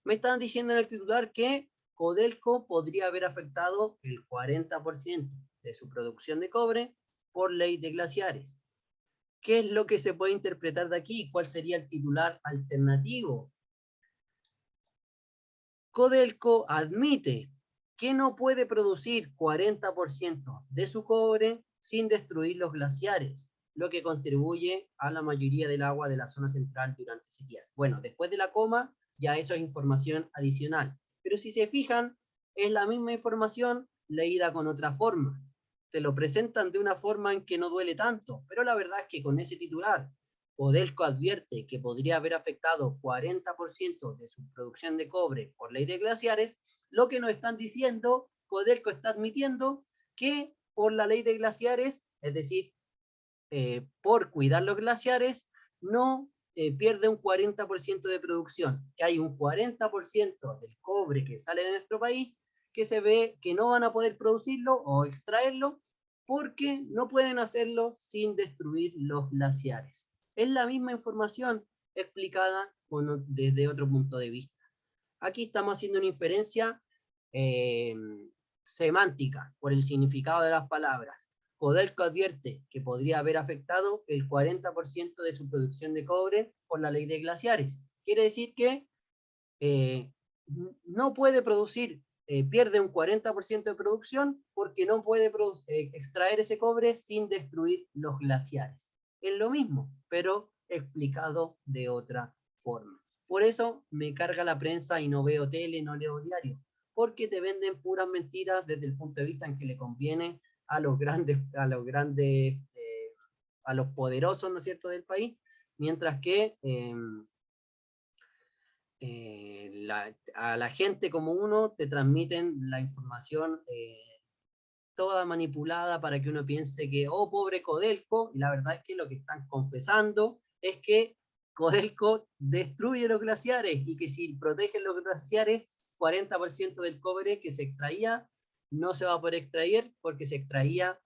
Me están diciendo en el titular que Codelco podría haber afectado el 40% de su producción de cobre por ley de glaciares. ¿Qué es lo que se puede interpretar de aquí? ¿Cuál sería el titular alternativo? Codelco admite que no puede producir 40% de su cobre sin destruir los glaciares, lo que contribuye a la mayoría del agua de la zona central durante sequías. Bueno, después de la coma, ya eso es información adicional. Pero si se fijan, es la misma información leída con otra forma. Te lo presentan de una forma en que no duele tanto, pero la verdad es que con ese titular, Codelco advierte que podría haber afectado 40% de su producción de cobre por ley de glaciares, lo que nos están diciendo, Codelco está admitiendo que por la ley de glaciares, es decir, por cuidar los glaciares, no pierde un 40% de producción, que hay un 40% del cobre que sale de nuestro país que se ve que no van a poder producirlo o extraerlo porque no pueden hacerlo sin destruir los glaciares. Es la misma información explicada desde otro punto de vista. Aquí estamos haciendo una inferencia eh, semántica por el significado de las palabras. Codelco advierte que podría haber afectado el 40% de su producción de cobre por la ley de glaciares. Quiere decir que eh, no puede producir, pierde un 40% de producción porque no puede extraer ese cobre sin destruir los glaciares. Es lo mismo, pero explicado de otra forma. Por eso me carga la prensa y no veo tele, no leo diario, porque te venden puras mentiras desde el punto de vista en que le conviene a los poderosos, ¿no es cierto?, del país, mientras que a la gente como uno te transmiten la información toda manipulada para que uno piense que, oh, pobre Codelco, y la verdad es que lo que están confesando es que Codelco destruye los glaciares y que si protegen los glaciares, 40% del cobre que se extraía no se va a poder extraer porque se extraía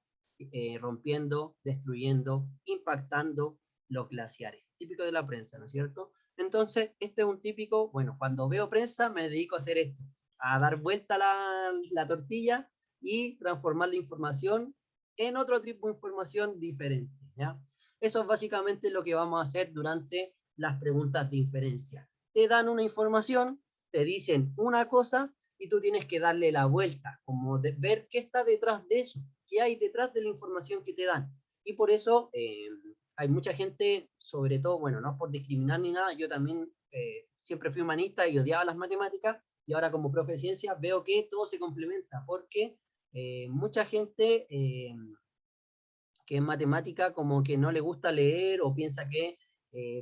rompiendo, destruyendo, impactando los glaciares. Típico de la prensa, ¿no es cierto? Entonces, este es un típico, bueno, cuando veo prensa me dedico a hacer esto, a dar vuelta la tortilla y transformar la información en otro tipo de información diferente, ¿ya? Eso es básicamente lo que vamos a hacer durante las preguntas de inferencia. Te dan una información, te dicen una cosa y tú tienes que darle la vuelta, como de ver qué está detrás de eso, qué hay detrás de la información que te dan. Y por eso hay mucha gente, sobre todo, bueno, no es por discriminar ni nada, yo también siempre fui humanista y odiaba las matemáticas, y ahora como profe de ciencias veo que todo se complementa, porque mucha gente que en matemática como que no le gusta leer o piensa que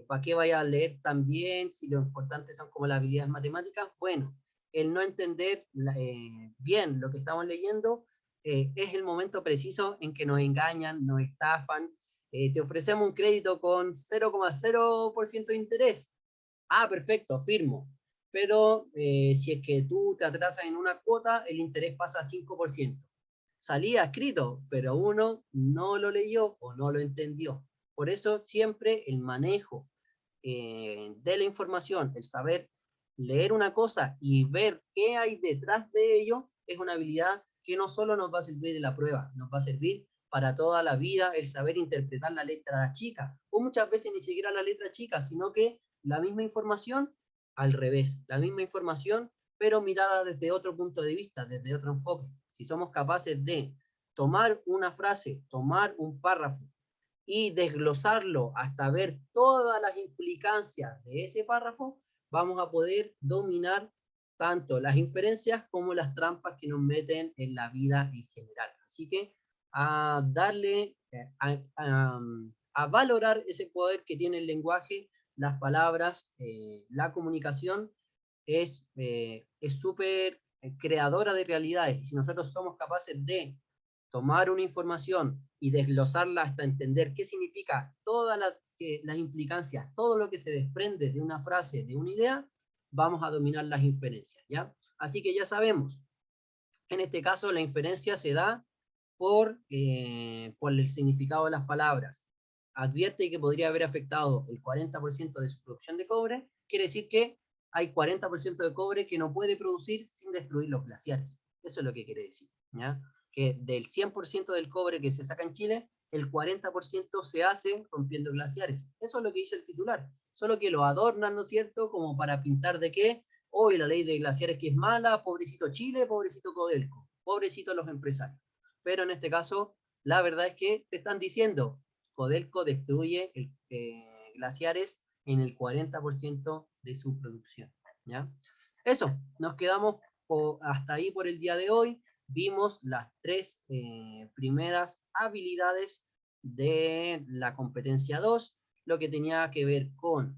¿para qué vaya a leer tan bien si lo importante son como las habilidades matemáticas? Bueno, el no entender bien lo que estamos leyendo es el momento preciso en que nos engañan, nos estafan. Te ofrecemos un crédito con 0,0% de interés. Ah, perfecto, firmo. Pero si es que tú te atrasas en una cuota, el interés pasa a 5%. Salía escrito, pero uno no lo leyó o no lo entendió. Por eso siempre el manejo de la información, el saber leer una cosa y ver qué hay detrás de ello, es una habilidad que no solo nos va a servir en la prueba, nos va a servir para toda la vida el saber interpretar la letra chica, o muchas veces ni siquiera la letra chica, sino que la misma información al revés, la misma información pero mirada desde otro punto de vista, desde otro enfoque. Si somos capaces de tomar una frase, tomar un párrafo y desglosarlo hasta ver todas las implicancias de ese párrafo, vamos a poder dominar tanto las inferencias como las trampas que nos meten en la vida en general. Así que a darle, a valorar ese poder que tiene el lenguaje, las palabras, la comunicación, es súper creadora de realidades. Y si nosotros somos capaces de tomar una información y desglosarla hasta entender qué significa todas las implicancias, todo lo que se desprende de una frase, de una idea, vamos a dominar las inferencias, ¿ya? Así que ya sabemos, en este caso la inferencia se da por el significado de las palabras. Advierte que podría haber afectado el 40% de su producción de cobre, quiere decir que hay 40% de cobre que no puede producir sin destruir los glaciares. Eso es lo que quiere decir, ¿ya? Que del 100% del cobre que se saca en Chile, el 40% se hace rompiendo glaciares. Eso es lo que dice el titular. Solo que lo adornan, ¿no es cierto?, como para pintar de que hoy la ley de glaciares que es mala, pobrecito Chile, pobrecito Codelco, pobrecito los empresarios. Pero en este caso, la verdad es que te están diciendo, Codelco destruye glaciares en el 40% de su producción, ¿ya? Eso, nos quedamos hasta ahí por el día de hoy. Vimos las tres primeras habilidades de la competencia 2, lo que tenía que ver con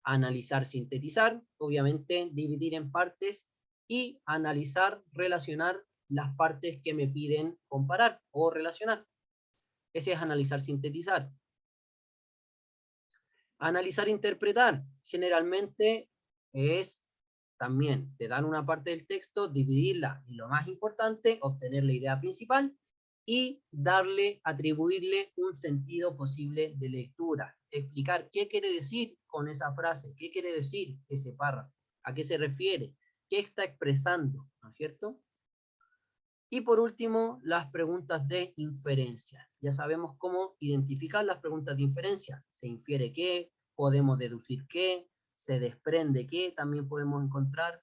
analizar, sintetizar, obviamente dividir en partes y analizar, relacionar las partes que me piden comparar o relacionar. Ese es analizar, sintetizar. Analizar, interpretar. Generalmente es también, te dan una parte del texto, dividirla y lo más importante, obtener la idea principal y darle, atribuirle un sentido posible de lectura. Explicar qué quiere decir con esa frase, qué quiere decir ese párrafo, a qué se refiere, qué está expresando, ¿no es cierto? Y por último, las preguntas de inferencia. Ya sabemos cómo identificar las preguntas de inferencia. Se infiere qué, podemos deducir qué, se desprende qué, también podemos encontrar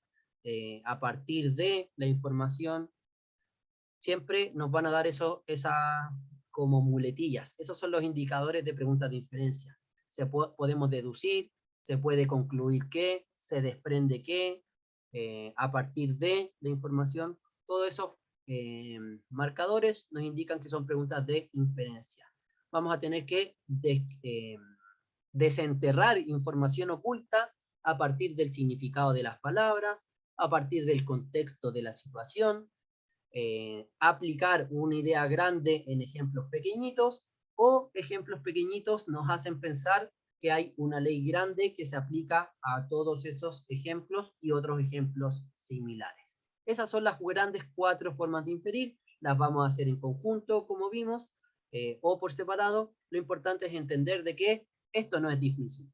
a partir de la información. Siempre nos van a dar esas como muletillas. Esos son los indicadores de preguntas de inferencia. Podemos deducir, se puede concluir qué, se desprende qué, a partir de la información. Todo eso marcadores nos indican que son preguntas de inferencia. Vamos a tener que desenterrar información oculta a partir del significado de las palabras, a partir del contexto de la situación, aplicar una idea grande en ejemplos pequeñitos, o ejemplos pequeñitos nos hacen pensar que hay una ley grande que se aplica a todos esos ejemplos y otros ejemplos similares. Esas son las grandes 4 formas de inferir. Las vamos a hacer en conjunto, como vimos, o por separado. Lo importante es entender de que esto no es difícil.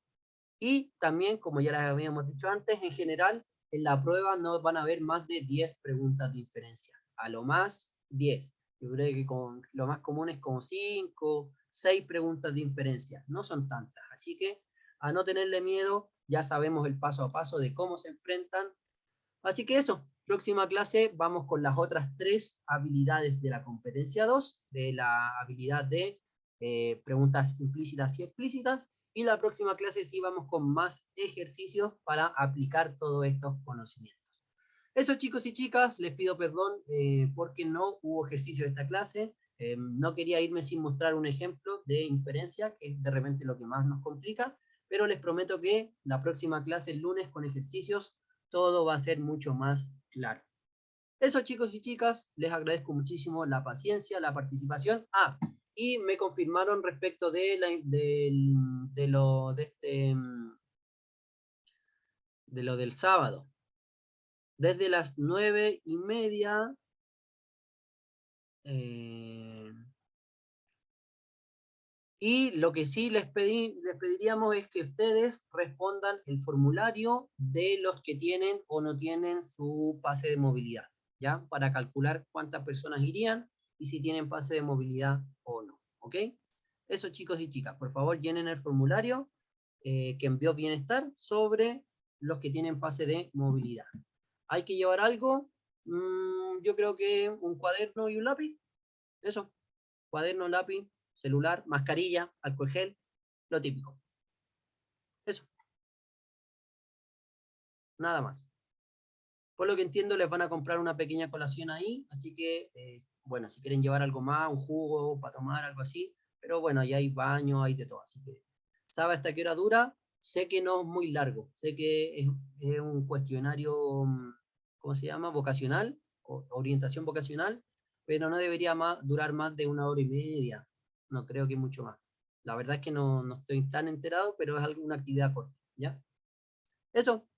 Y también, como ya les habíamos dicho antes, en general, en la prueba no van a haber más de 10 preguntas de inferencia. A lo más 10. Yo creo que lo más común es como 5, 6 preguntas de inferencia. No son tantas. Así que a no tenerle miedo, ya sabemos el paso a paso de cómo se enfrentan. Así que eso, próxima clase vamos con las otras 3 habilidades de la competencia 2, de la habilidad de preguntas implícitas y explícitas, y la próxima clase sí vamos con más ejercicios para aplicar todos estos conocimientos. Eso, chicos y chicas, les pido perdón porque no hubo ejercicio de esta clase. No quería irme sin mostrar un ejemplo de inferencia, que es de repente lo que más nos complica, pero les prometo que la próxima clase, el lunes, con ejercicios, todo va a ser mucho más claro. Eso, chicos y chicas, les agradezco muchísimo la paciencia, la participación. Y me confirmaron respecto de lo del sábado. Desde las 9:30, y lo que sí les pediríamos es que ustedes respondan el formulario de los que tienen o no tienen su pase de movilidad, ¿ya? Para calcular cuántas personas irían y si tienen pase de movilidad o no, ¿ok? Eso, chicos y chicas, por favor llenen el formulario que envió Bienestar sobre los que tienen pase de movilidad. ¿Hay que llevar algo? Yo creo que un cuaderno y un lápiz. Eso. Cuaderno, lápiz, celular, mascarilla, alcohol gel, lo típico. Eso. Nada más. Por lo que entiendo, les van a comprar una pequeña colación ahí, así que, bueno, si quieren llevar algo más, un jugo para tomar, algo así, pero bueno, ahí hay baño, hay de todo, así que, ¿sabe hasta qué hora dura? Sé que no es muy largo, sé que es un cuestionario, ¿cómo se llama? Vocacional, orientación vocacional, pero no debería durar más de 1 hora y media, no creo que mucho más. La verdad es que no estoy tan enterado, pero es alguna actividad corta, ¿ya? Eso.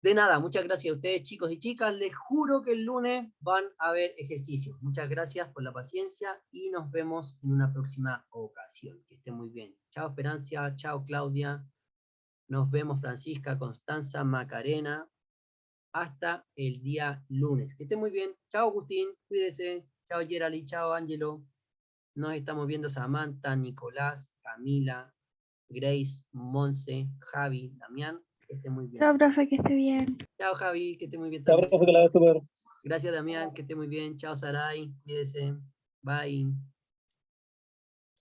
De nada, muchas gracias a ustedes, chicos y chicas. Les juro que el lunes van a haber ejercicios. Muchas gracias por la paciencia y nos vemos en una próxima ocasión. Que estén muy bien. Chao, Esperancia. Chao, Claudia. Nos vemos, Francisca, Constanza, Macarena. Hasta el día lunes. Que estén muy bien. Chao, Agustín. Cuídese. Chao, Gerali. Chao, Ángelo. Nos estamos viendo Samantha, Nicolás, Camila, Grace, Monse, Javi, Damián. Que estén muy bien. Chao, profe, que esté bien. Chao, Javi, que esté muy bien Chao, también. profe, que la vea súper. Gracias, Damián, que esté muy bien. Chao, Saray, cuídese. Bye.